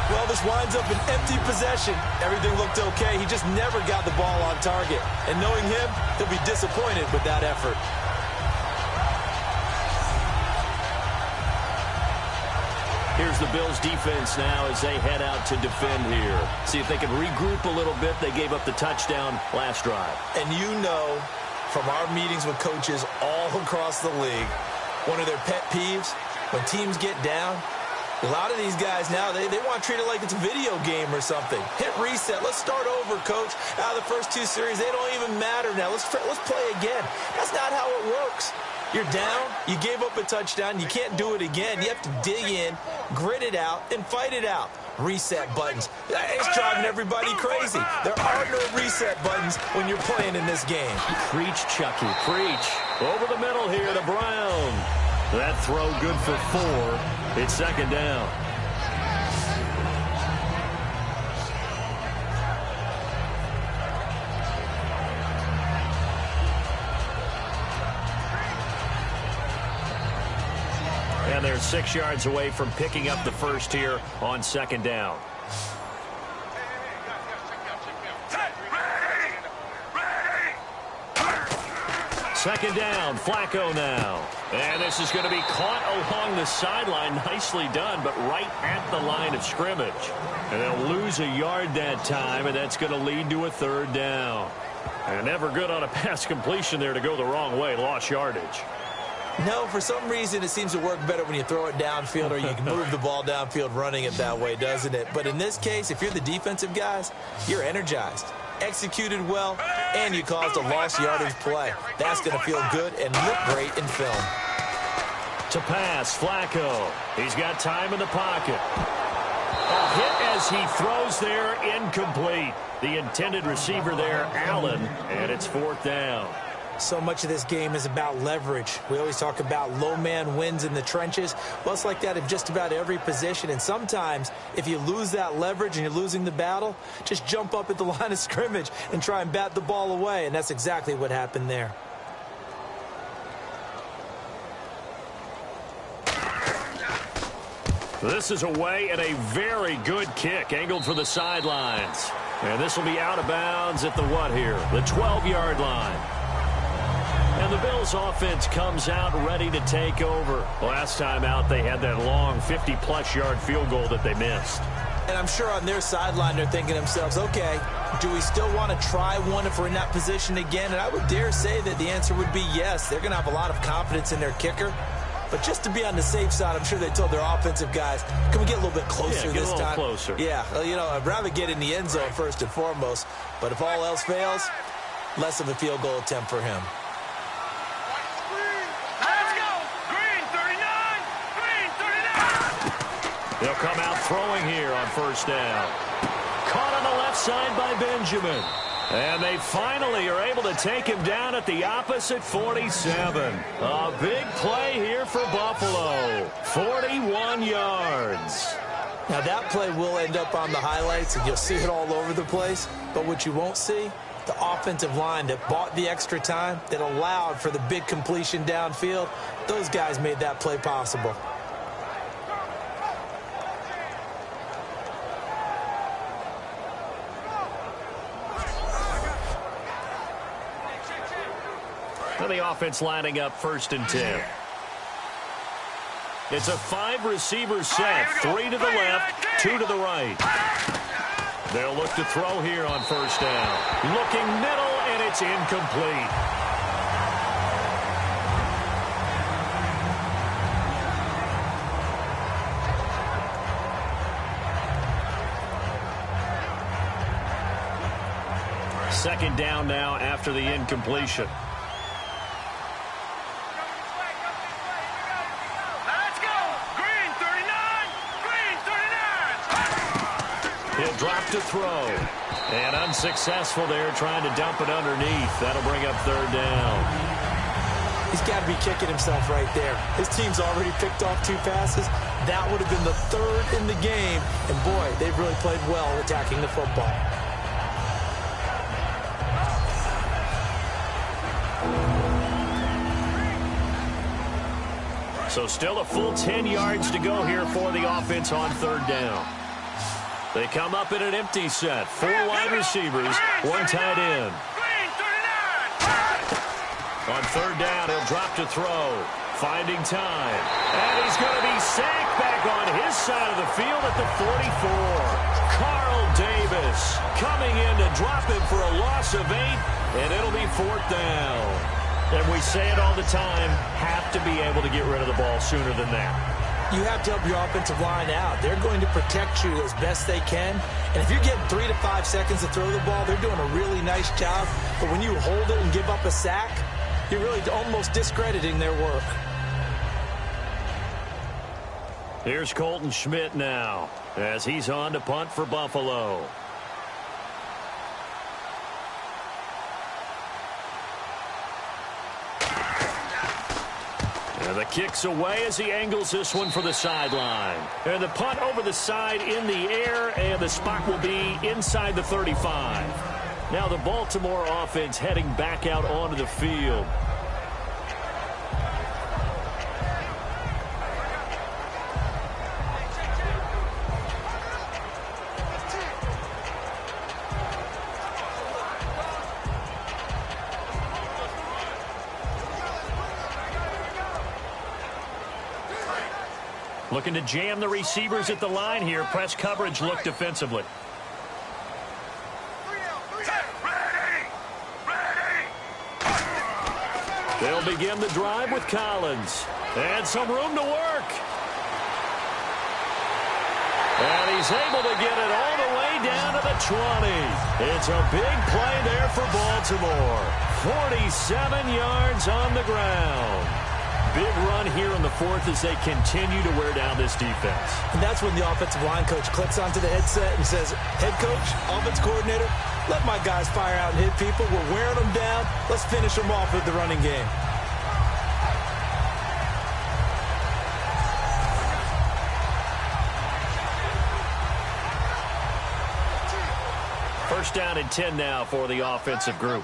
Well, this winds up an empty possession. Everything looked okay. He just never got the ball on target. And knowing him, he'll be disappointed with that effort. Here's the Bills defense now as they head out to defend here. See if they can regroup a little bit. They gave up the touchdown last drive. And you know, from our meetings with coaches all across the league, one of their pet peeves, when teams get down, a lot of these guys now, they want to treat it like it's a video game or something. Hit reset. Let's start over, coach. Out of the first 2 series, they don't even matter now. Let's play again. That's not how it works. You're down. You gave up a touchdown. You can't do it again. You have to dig in, grit it out, and fight it out. Reset buttons. It's driving everybody crazy. There are no reset buttons when you're playing in this game. Preach, Chucky, preach. Over the middle here to Brown. That throw good for 4. It's 2nd down. And they're 6 yards away from picking up the first here on 2nd down. Second down, Flacco now. And this is going to be caught along the sideline. Nicely done, but right at the line of scrimmage. And they'll lose a yard that time, and that's going to lead to a 3rd down. And never good on a pass completion there to go the wrong way. Lost yardage. No, for some reason, it seems to work better when you throw it downfield or you can move the ball downfield running it that way, doesn't it? But in this case, if you're the defensive guys, you're energized, executed well, and you caused a lost yardage play. That's going to feel good and look great in film. To pass, Flacco. He's got time in the pocket. A hit as he throws there, incomplete. The intended receiver there, Allen, and it's 4th down. So much of this game is about leverage. We always talk about low man wins in the trenches. Well, it's like that in just about every position. And sometimes, if you lose that leverage and you're losing the battle, just jump up at the line of scrimmage and try and bat the ball away. And that's exactly what happened there. This is away and a very good kick, angled for the sidelines. And this will be out of bounds at the what here? The 12-yard line. And the Bills offense comes out ready to take over. Last time out, they had that long 50-plus yard field goal that they missed. And I'm sure on their sideline, they're thinking to themselves, okay, do we still want to try one if we're in that position again? And I would dare say that the answer would be yes. They're going to have a lot of confidence in their kicker. But just to be on the safe side, I'm sure they told their offensive guys, can we get a little bit closer this time? Yeah, get a little closer. Yeah, well, you know, I'd rather get in the end zone first and foremost. But if all else fails, less of a field goal attempt for him. They'll come out throwing here on first down. Caught on the left side by Benjamin. And they finally are able to take him down at the opposite 47. A big play here for Buffalo. 41 yards. Now that play will end up on the highlights, and you'll see it all over the place. But what you won't see, the offensive line that bought the extra time, that allowed for the big completion downfield, those guys made that play possible. The offense lining up 1st and 10. It's a 5-receiver set. 3 to the left, 2 to the right. They'll look to throw here on first down. Looking middle, and it's incomplete. Second down now after the incompletion. He'll drop to throw. And unsuccessful there, trying to dump it underneath. That'll bring up 3rd down. He's got to be kicking himself right there. His team's already picked off 2 passes. That would have been the 3rd in the game. And, boy, they've really played well attacking the football. So still a full 10 yards to go here for the offense on 3rd down. They come up in an empty set. 4 wide receivers, 1 tight end. On 3rd down, he'll drop to throw. Finding time. And he's going to be sacked back on his side of the field at the 44. Carl Davis coming in to drop him for a loss of 8, and it'll be 4th down. And we say it all the time, have to be able to get rid of the ball sooner than that. You have to help your offensive line out. They're going to protect you as best they can. And if you're getting 3 to 5 seconds to throw the ball, they're doing a really nice job. But when you hold it and give up a sack, you're really almost discrediting their work. Here's Colton Schmidt now as he's on to punt for Buffalo. And the kick's away as he angles this one for the sideline. And the punt over the side in the air, and the spot will be inside the 35. Now the Baltimore offense heading back out onto the field. Looking to jam the receivers at the line here. Press coverage look defensively. They'll begin the drive with Collins. And some room to work. And he's able to get it all the way down to the 20. It's a big play there for Baltimore. 47 yards on the ground. big run here in the fourth as they continue to wear down this defense. And that's when the offensive line coach clicks onto the headset and says, head coach, offense coordinator, let my guys fire out and hit people. We're wearing them down. Let's finish them off with the running game. First down and 10 now for the offensive group.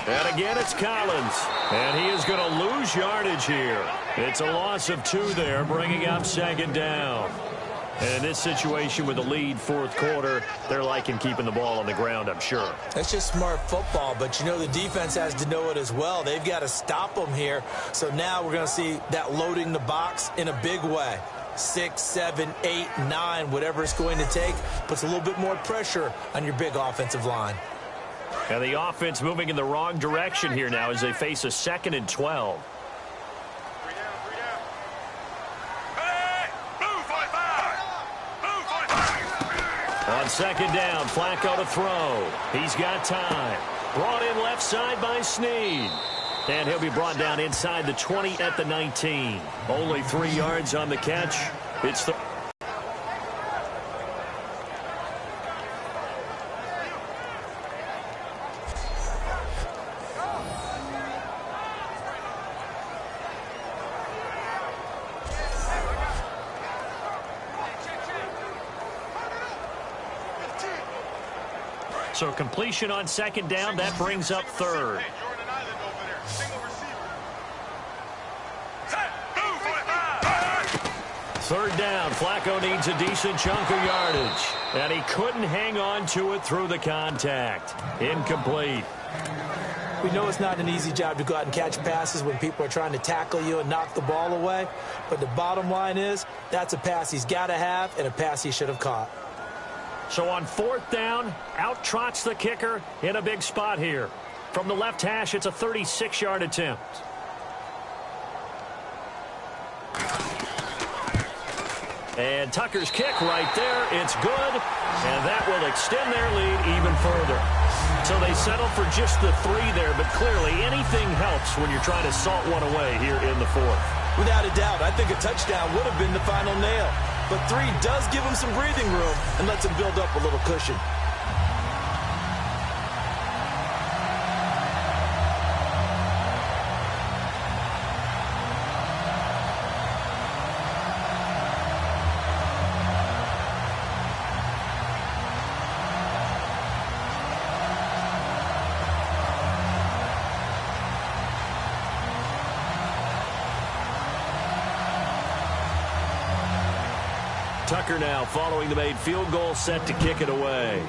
And again, it's Collins. And he is going to lose yardage here. It's a loss of 2 there, bringing up second down. And in this situation with the lead fourth quarter, they're liking keeping the ball on the ground, I'm sure. That's just smart football, but you know the defense has to know it as well. They've got to stop them here. So now we're going to see that loading the box in a big way. 6, 7, 8, 9, whatever it's going to take, puts a little bit more pressure on your big offensive line. And the offense moving in the wrong direction here now as they face a 2nd and 12. On second down, Flacco to throw. He's got time. Brought in left side by Snead. And he'll be brought down inside the 20 at the 19. Only 3 yards on the catch. It's the... So completion on second down, that brings up third. Third down, Flacco needs a decent chunk of yardage. And he couldn't hang on to it through the contact. Incomplete. We know it's not an easy job to go out and catch passes when people are trying to tackle you and knock the ball away. But the bottom line is, that's a pass he's got to have and a pass he should have caught. So on fourth down, out trots the kicker in a big spot here. From the left hash, it's a 36-yard attempt. And Tucker's kick right there. It's good. And that will extend their lead even further. So they settle for just the 3 there, but clearly anything helps when you're trying to salt one away here in the fourth. Without a doubt, I think a touchdown would have been the final nail. But 3 does give him some breathing room and lets him build up a little cushion. Tucker now following the made field goal, set to kick it away.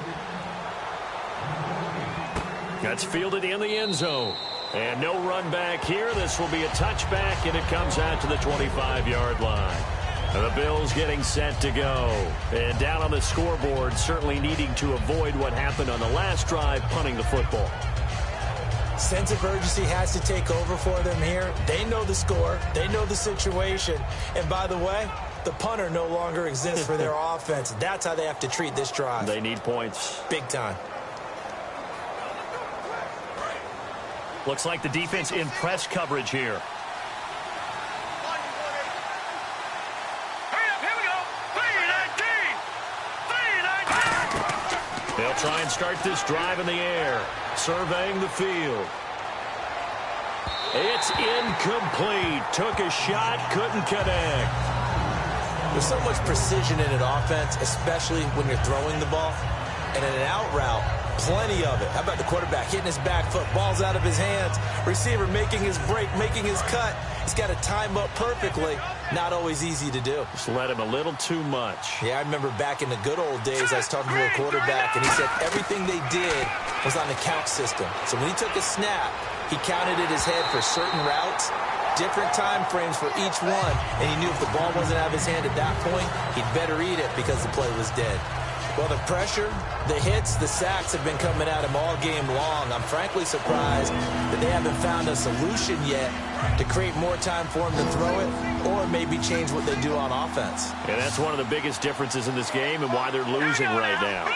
That's fielded in the end zone. And no run back here. This will be a touchback, and it comes out to the 25-yard line. And the Bills getting set to go. And down on the scoreboard, certainly needing to avoid what happened on the last drive, punting the football. Sense of urgency has to take over for them here. They know the score. They know the situation. And by the way, the punter no longer exists for their offense. That's how they have to treat this drive. They need points. Big time. Looks like the defense in press coverage here. They'll try and start this drive in the air. Surveying the field. It's incomplete. Took a shot, couldn't connect. There's so much precision in an offense, especially when you're throwing the ball. And in an out route, plenty of it. How about the quarterback hitting his back foot, ball's out of his hands, receiver making his break, making his cut. He's got to time up perfectly. Not always easy to do. Just let him a little too much. Yeah, I remember back in the good old days, I was talking to a quarterback, and he said everything they did was on the count system. So when he took a snap, he counted in his head for certain routes, different time frames for each one, and he knew if the ball wasn't out of his hand at that point, he'd better eat it because the play was dead. Well, the pressure, the hits, the sacks have been coming at him all game long. I'm frankly surprised that they haven't found a solution yet to create more time for him to throw it or maybe change what they do on offense. And that's one of the biggest differences in this game and why they're losing right now.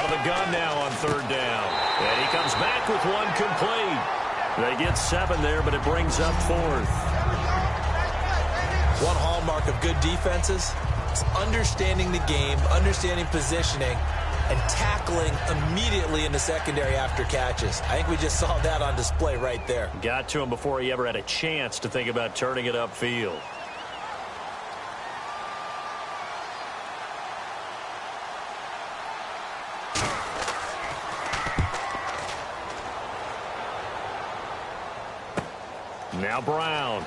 Out of the gun now on third down. And he comes back with one complete. They get 7 there, but it brings up 4th. One hallmark of good defenses is understanding the game, understanding positioning, and tackling immediately in the secondary after catches. I think we just saw that on display right there. Got to him before he ever had a chance to think about turning it upfield. Now Brown.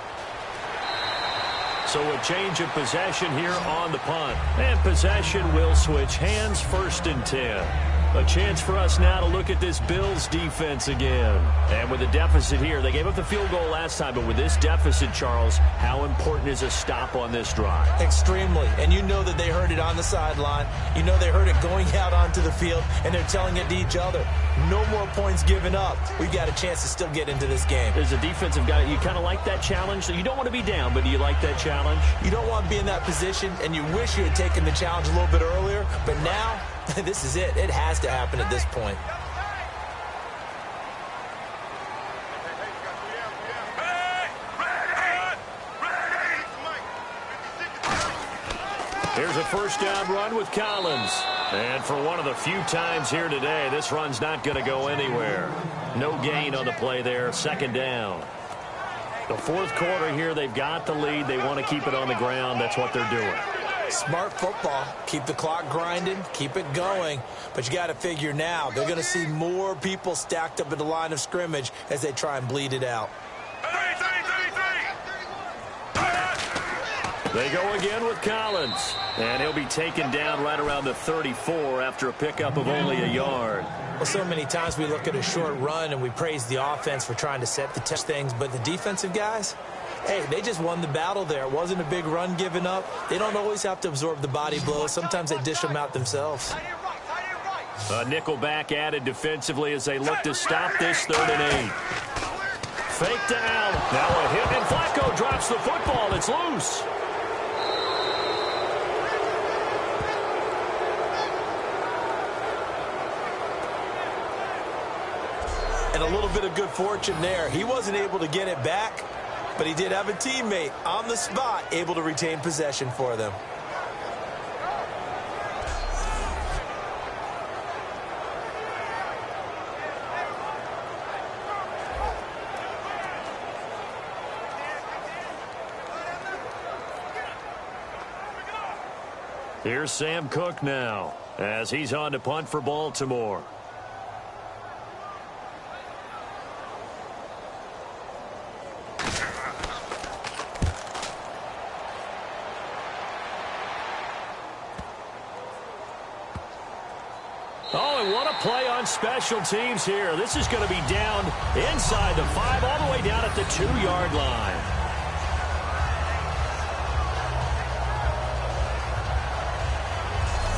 So a change of possession here on the punt. And possession will switch hands, 1st and 10. A chance for us now to look at this Bills defense again. And with the deficit here, they gave up the field goal last time, but with this deficit, Charles, how important is a stop on this drive? Extremely. And you know that they heard it on the sideline. You know they heard it going out onto the field, and they're telling it to each other. No more points given up. We've got a chance to still get into this game. As a defensive guy, you kind of like that challenge? So you don't want to be down, but do you like that challenge? You don't want to be in that position, and you wish you had taken the challenge a little bit earlier, but now this is it. It has to happen at this point. Here's a 1st down run with Collins. And for one of the few times here today, this run's not going to go anywhere. No gain on the play there. 2nd down. The 4th quarter here, they've got the lead. They want to keep it on the ground. That's what they're doing. Smart football. Keep the clock grinding. Keep it going. But you got to figure now, they're going to see more people stacked up at the line of scrimmage as they try and bleed it out. They go again with Collins. And he'll be taken down right around the 34 after a pickup of only a yard. Well, so many times we look at a short run and we praise the offense for trying to set the test things, but the defensive guys, hey, they just won the battle there. It wasn't a big run given up. They don't always have to absorb the body blows. Sometimes they dish them out themselves. A nickel back added defensively as they look to stop this 3rd and 8. Fake to Allen. Now a hit, and Flacco drops the football. It's loose. And a little bit of good fortune there. He wasn't able to get it back, but he did have a teammate on the spot able to retain possession for them. Here's Sam Cook now as he's on to punt for Baltimore. Oh, and what a play on special teams here. This is going to be down inside the 5, all the way down at the 2-yard line.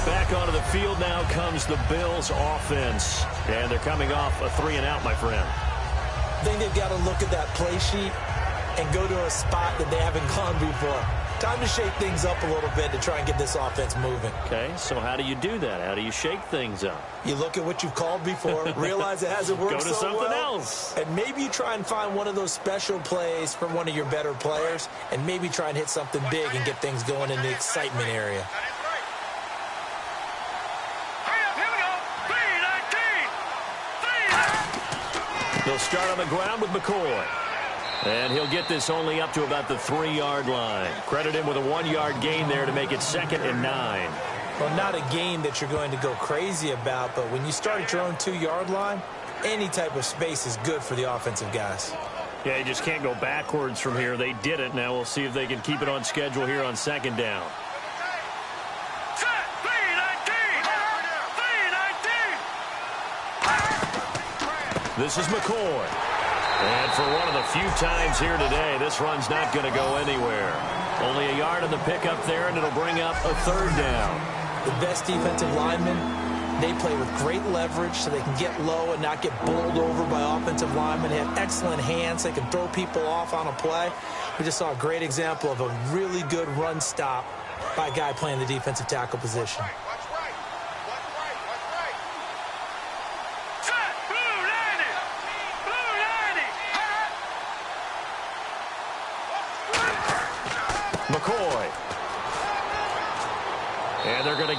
Back onto the field now comes the Bills offense. And they're coming off a 3-and-out, my friend. I think they've got to look at that play sheet and go to a spot that they haven't gone before. Time to shake things up a little bit to try and get this offense moving. Okay, so how do you do that? How do you shake things up? You look at what you've called before, realize it hasn't worked so well. Go to something else. And maybe you try and find one of those special plays from one of your better players, and maybe try and hit something big and get things going in the excitement area. They'll start on the ground with McCoy. And he'll get this only up to about the 3-yard line. Credit him with a 1-yard gain there to make it 2nd and 9. Well, not a gain that you're going to go crazy about, but when you start at your own 2-yard line, any type of space is good for the offensive guys. Yeah, you just can't go backwards from here. They did it. Now we'll see if they can keep it on schedule here on 2nd down. This is McCoy. And for one of the few times here today, this run's not going to go anywhere. Only a yard on the pickup there, and it'll bring up a 3rd down. The best defensive linemen, they play with great leverage so they can get low and not get bowled over by offensive linemen. They have excellent hands. They can throw people off on a play. We just saw a great example of a really good run stop by a guy playing the defensive tackle position.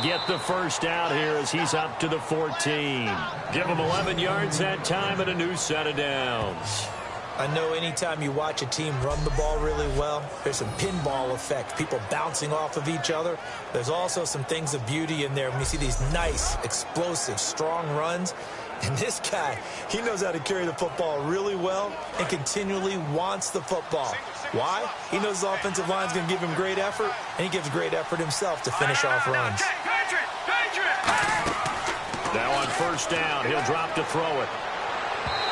get the first out here as he's up to the 14. Give him 11 yards that time and a new set of downs. I know anytime you watch a team run the ball really well, there's some pinball effect, people bouncing off of each other. There's also some things of beauty in there when you see these nice, explosive, strong runs. And this guy, he knows how to carry the football really well and continually wants the football. Why? He knows his offensive line is going to give him great effort, and he gives great effort himself to finish off runs. Now on first down, he'll drop to throw it.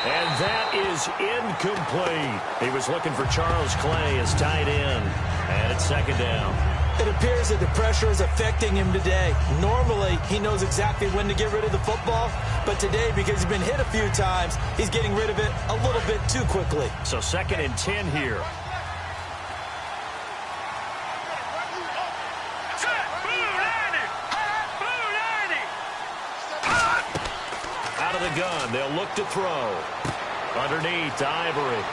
And that is incomplete. He was looking for Charles Clay as tight end. And it's second down. It appears that the pressure is affecting him today. Normally, he knows exactly when to get rid of the football. But today, because he's been hit a few times, he's getting rid of it a little bit too quickly. So 2nd and 10 here. Out of the gun, they'll look to throw. Underneath, Ivory.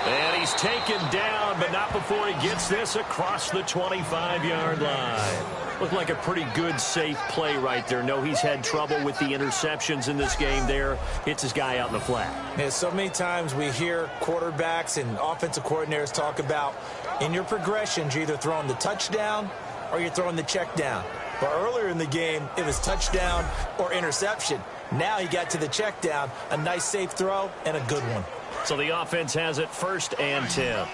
And he's taken down, but not before he gets this across the 25-yard line. Looked like a pretty good, safe play right there. No, he's had trouble with the interceptions in this game there. Hits his guy out in the flat. Yeah, so many times we hear quarterbacks and offensive coordinators talk about in your progressions, you're either throwing the touchdown or you're throwing the check down. But earlier in the game, it was touchdown or interception. Now he got to the check down, a nice safe throw, and a good one. So the offense has it 1st and 10.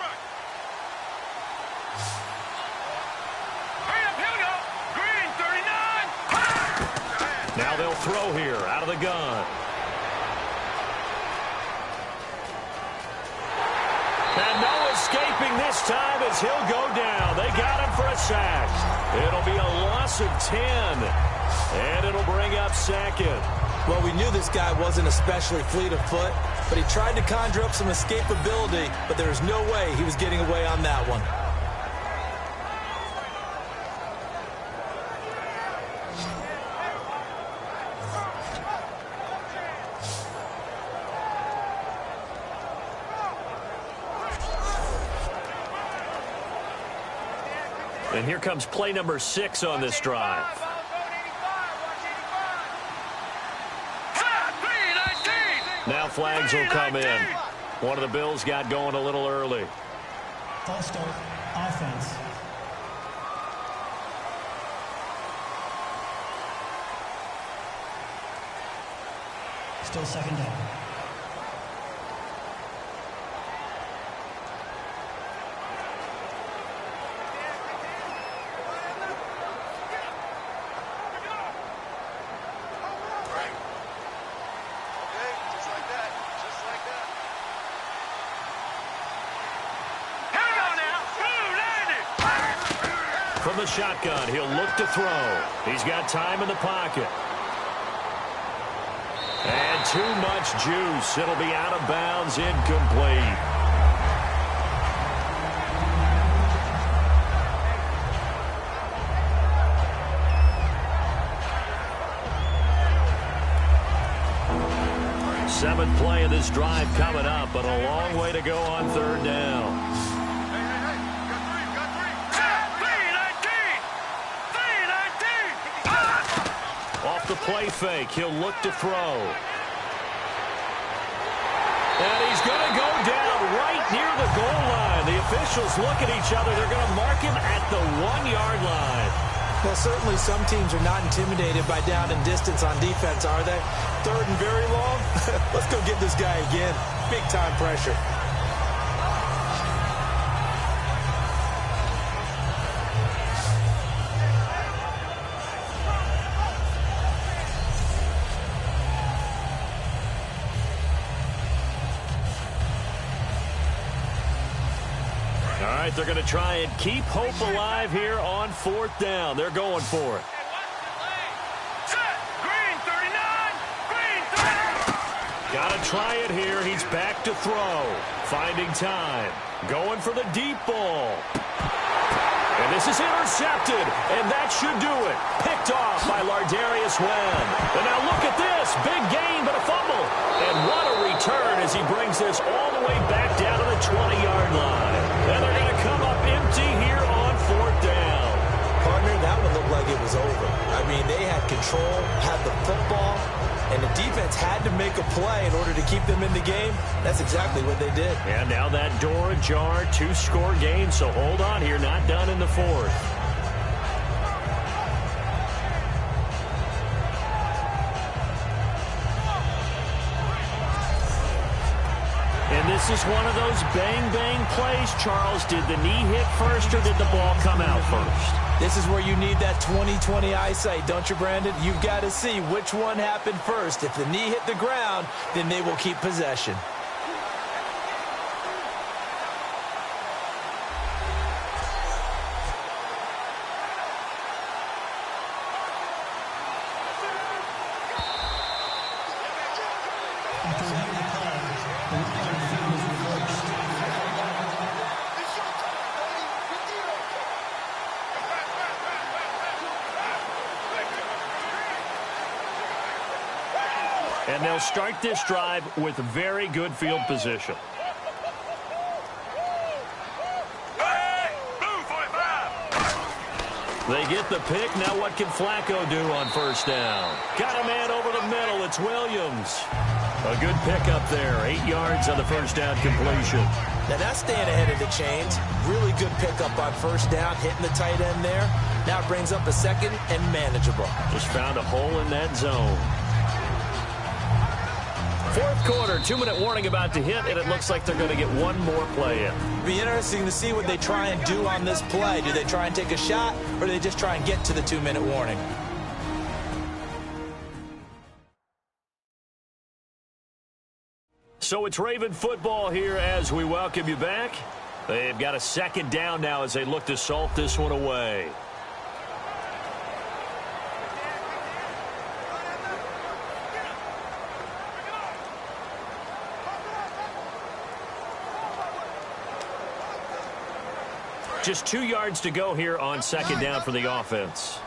Now they'll throw here out of the gun. And no escaping this time as he'll go down. They got him for a sack. It'll be a loss of 10. And it'll bring up 2nd. Well, we knew this guy wasn't especially fleet of foot, but he tried to conjure up some escapability, but there was no way he was getting away on that one. And here comes play number 6 on this drive. Now flags will come in. One of the Bills got going a little early. False start, offense. Still second down. From the shotgun, he'll look to throw. He's got time in the pocket. And too much juice. It'll be out of bounds, incomplete. Seventh play of this drive coming up, but a long way to go on 3rd down. Off the play fake, he'll look to throw. And he's going to go down right near the goal line. The officials look at each other. They're going to mark him at the 1-yard line. Well, certainly some teams are not intimidated by down and distance on defense, are they? 3rd and very long? Let's go get this guy again. Big-time pressure. All right, they're going to try and keep hope alive here on 4th down. They're going for it. Got to try it here. He's back to throw. Finding time. Going for the deep ball. And this is intercepted. And that should do it. Picked off by Lardarius Webb. And now look at this. Big gain, but a fumble. And what a return as he brings this all the way back down to the 20-yard line. And they're going to come up empty here on 4th down. Partner, that one looked like it was over. I mean, they had control, had the football, and the defense had to make a play in order to keep them in the game. That's exactly what they did. And now that door ajar, 2-score game, so hold on here, not done in the fourth. And this is one of those bang-bang plays, Charles. Did the knee hit first or did the ball come out first? This is where you need that 20/20 eyesight, don't you, Brandon? You've got to see which one happened first. If the knee hit the ground, then they will keep possession. And they'll start this drive with very good field position. They get the pick. Now what can Flacco do on first down? Got a man over the middle. It's Williams. A good pick up there. 8 yards on the first down completion. Now that's staying ahead of the chains. Really good pickup on first down, hitting the tight end there. Now it brings up a second and manageable. Just found a hole in that zone. Fourth quarter, 2-minute warning about to hit, and it looks like they're going to get one more play in. It'll be interesting to see what they try and do on this play. Do they try and take a shot, or do they just try and get to the 2-minute warning? So it's Raven football here as we welcome you back. They've got a second down now as they look to salt this one away. Just 2 yards to go here on second down for the offense.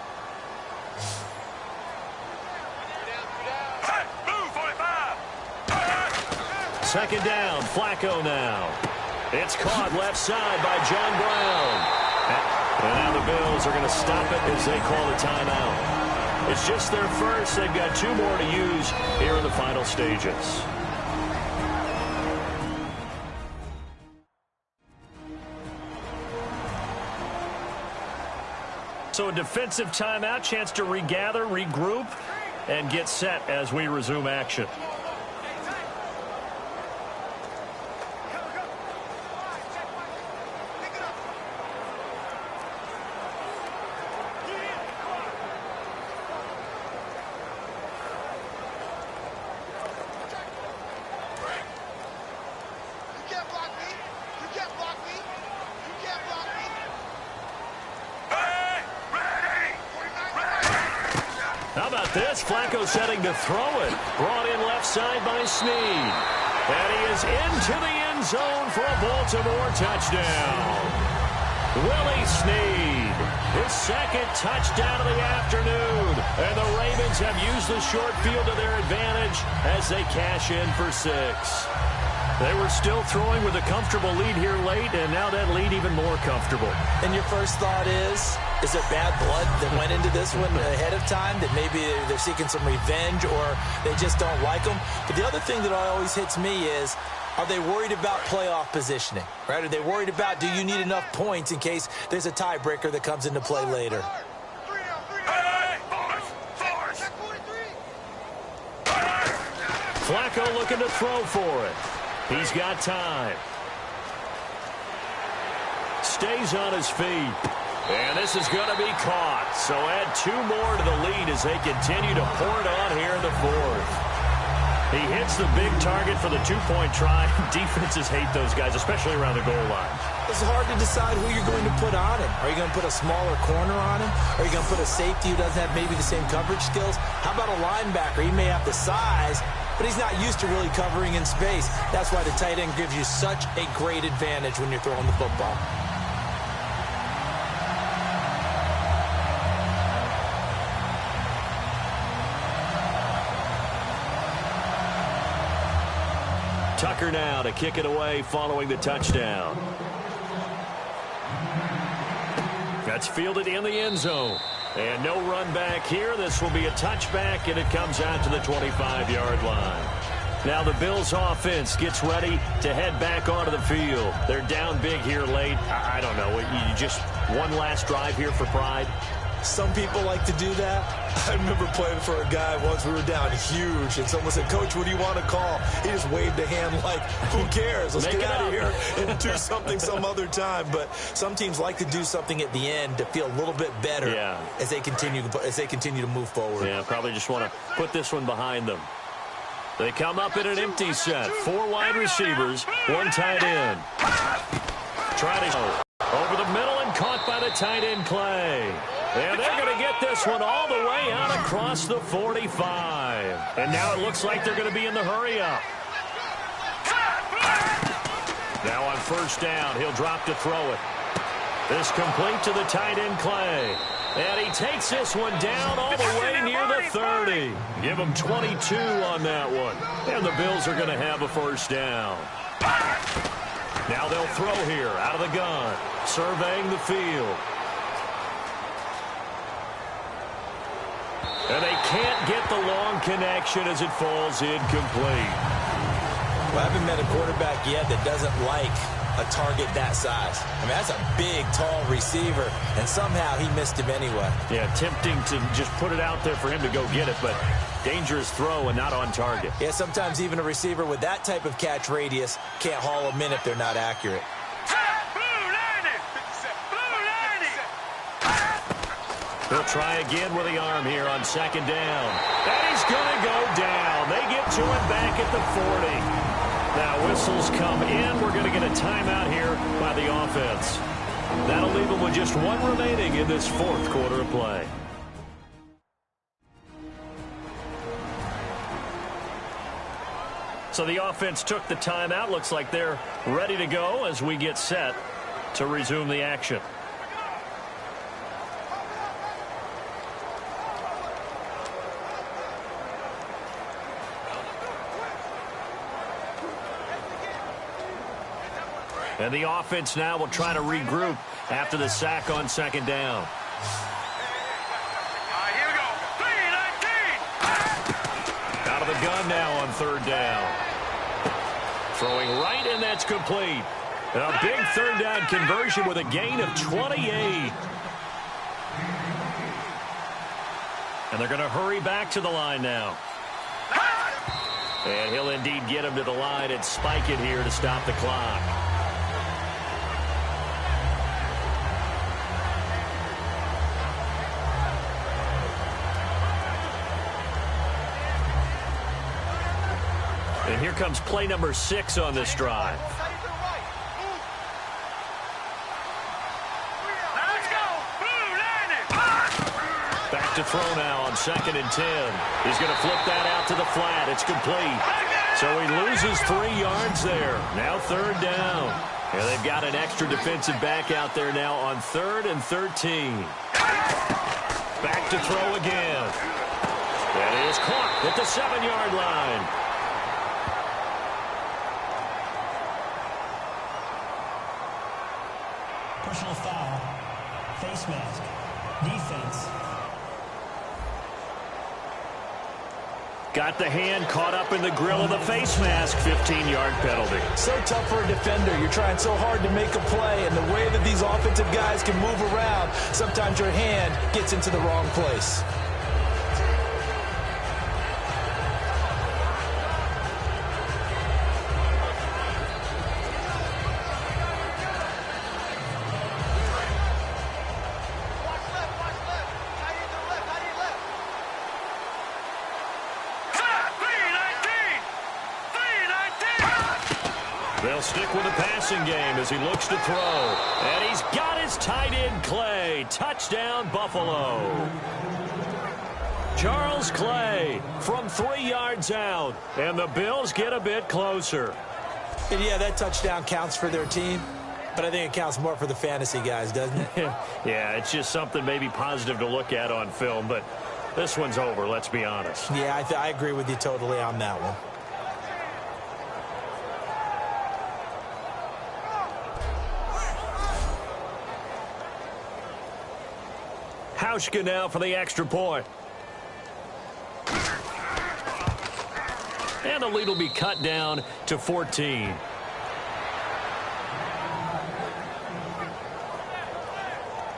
Second down, Flacco now. It's caught left side by John Brown. And now the Bills are going to stop it as they call the timeout. It's just their first. They've got 2 more to use here in the final stages. So a defensive timeout, chance to regather, regroup, and get set as we resume action. How about this? Flacco setting to throw it. Brought in left side by Snead. And he is into the end zone for a Baltimore touchdown. Willie Snead, his second touchdown of the afternoon. And the Ravens have used the short field to their advantage as they cash in for 6. They were still throwing with a comfortable lead here late, and now that lead even more comfortable. And your first thought is there bad blood that went into this one ahead of time, that maybe they're seeking some revenge or they just don't like them? But the other thing that always hits me is, are they worried about playoff positioning, right? Are they worried about, do you need enough points in case there's a tiebreaker that comes into play later? Flacco looking to throw for it. He's got time. Stays on his feet. And this is going to be caught. So add 2 more to the lead as they continue to pour it on here in the fourth. He hits the big target for the 2-point try. Defenses hate those guys, especially around the goal line. It's hard to decide who you're going to put on him. Are you going to put a smaller corner on him? Are you going to put a safety who doesn't have maybe the same coverage skills? How about a linebacker? He may have the size, but he's not used to really covering in space. That's why the tight end gives you such a great advantage when you're throwing the football. Tucker now to kick it away following the touchdown. That's fielded in the end zone. And no run back here. This will be a touchback, and it comes out to the 25-yard line. Now the Bills offense gets ready to head back onto the field. They're down big here late. I don't know. You just one last drive here for pride? Some people like to do that. I remember playing for a guy once. We were down huge, and someone said, "Coach, what do you want to call?" He just waved a hand like, who cares? Let's get out of here and do something some other time. But some teams like to do something at the end to feel a little bit better as they continue to move forward. Yeah, probably just want to put this one behind them. They come up in an empty set. 4 wide receivers, 1 tight end. Try to over the middle and caught by the tight end Clay. And they're going to get this one all the way out across the 45. And now it looks like they're going to be in the hurry-up. Now on first down, he'll drop to throw it. This complete to the tight end Clay. And he takes this one down all the way near the 30. Give him 22 on that one. And the Bills are going to have a first down. Now they'll throw here out of the gun, surveying the field. And they can't get the long connection as it falls incomplete. Well, I haven't met a quarterback yet that doesn't like a target that size. I mean, that's a big, tall receiver, and somehow he missed him anyway. Yeah, tempting to just put it out there for him to go get it, but dangerous throw and not on target. Yeah, sometimes even a receiver with that type of catch radius can't haul them in if they're not accurate. He'll try again with the arm here on second down. And he's going to go down. They get to him back at the 40. Now whistles come in. We're going to get a timeout here by the offense. That'll leave them with just 1 remaining in this 4th quarter of play. So the offense took the timeout. Looks like they're ready to go as we get set to resume the action. And the offense now will try to regroup after the sack on second down. All right, here we go. 3-19. Out of the gun now on third down. Throwing right, and that's complete. A big third down conversion with a gain of 28. And they're going to hurry back to the line now. And he'll indeed get him to the line and spike it here to stop the clock. And here comes play number 6 on this drive. Back to throw now on second and 10. He's going to flip that out to the flat. It's complete. So he loses 3 yards there. Now third down. And they've got an extra defensive back out there now on 3rd and 13. Back to throw again. That is caught at the 7-yard line. Personal foul. Face mask. Defense. Got the hand caught up in the grill of the face mask. 15-yard penalty. So tough for a defender. You're trying so hard to make a play, and the way that these offensive guys can move around, sometimes your hand gets into the wrong place. They'll stick with the passing game as he looks to throw. And he's got his tight end, Clay. Touchdown, Buffalo. Charles Clay from 3 yards out. And the Bills get a bit closer. And yeah, that touchdown counts for their team, but I think it counts more for the fantasy guys, doesn't it? Yeah, it's just something maybe positive to look at on film, but this one's over, let's be honest. Yeah, I agree with you totally on that one. Hauschka now for the extra point. And the lead will be cut down to 14.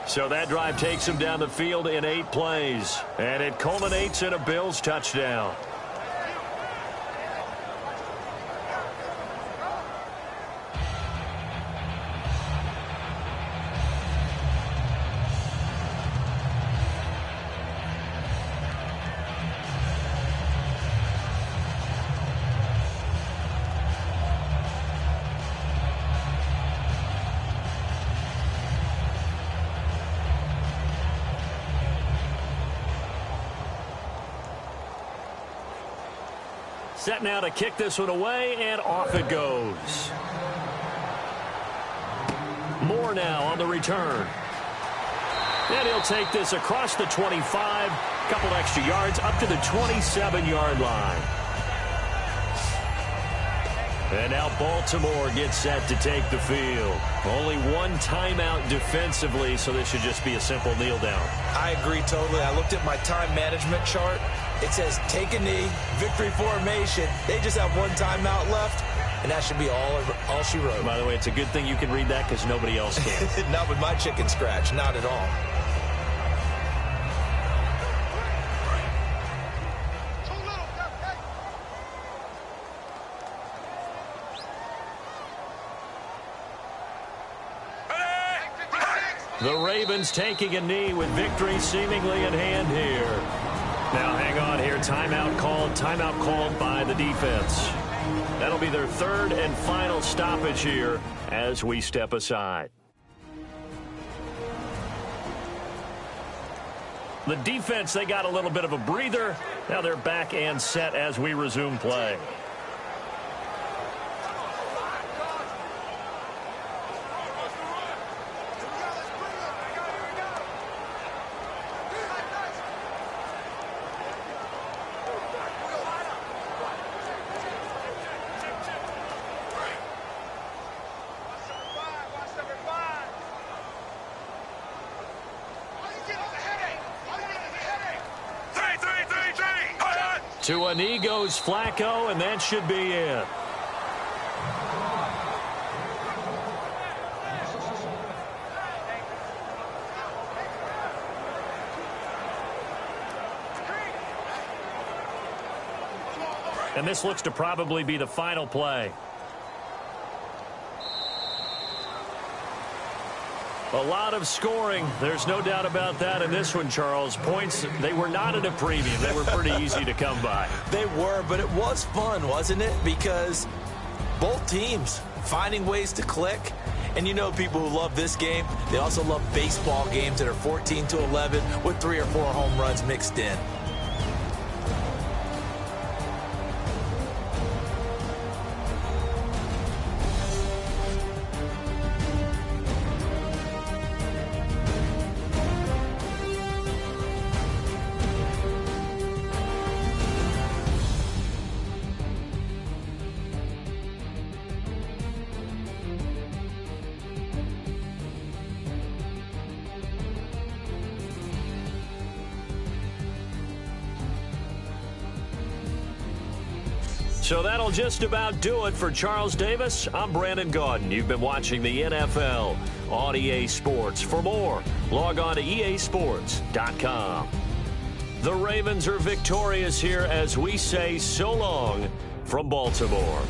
So that drive takes him down the field in 8 plays. And it culminates in a Bills touchdown. Set now to kick this one away, and off it goes. Moore now on the return. And he'll take this across the 25, couple extra yards up to the 27-yard line. And now Baltimore gets set to take the field. Only one timeout defensively, so this should just be a simple kneel down. I agree totally. I looked at my time management chart. It says take a knee, victory formation. They just have one timeout left, and that should be all she wrote. By the way, it's a good thing you can read that because nobody else can. Not with my chicken scratch. Not at all. The Ravens taking a knee with victory seemingly in hand here. Now hang on here. Timeout called by the defense. That'll be their third and final stoppage here as we step aside. The defense, they got a little bit of a breather. Now they're back and set as we resume play. To a knee goes Flacco, and that should be it. And this looks to probably be the final play. A lot of scoring. There's no doubt about that in this one, Charles. Points, they were not at a premium. They were pretty easy to come by. They were, but it was fun, wasn't it? Because both teams finding ways to click. And you know people who love this game, they also love baseball games that are 14-11 with 3 or 4 home runs mixed in. So that'll just about do it for Charles Davis. I'm Brandon Gaudin. You've been watching the NFL on EA Sports. For more, log on to easports.com. The Ravens are victorious here as we say so long from Baltimore.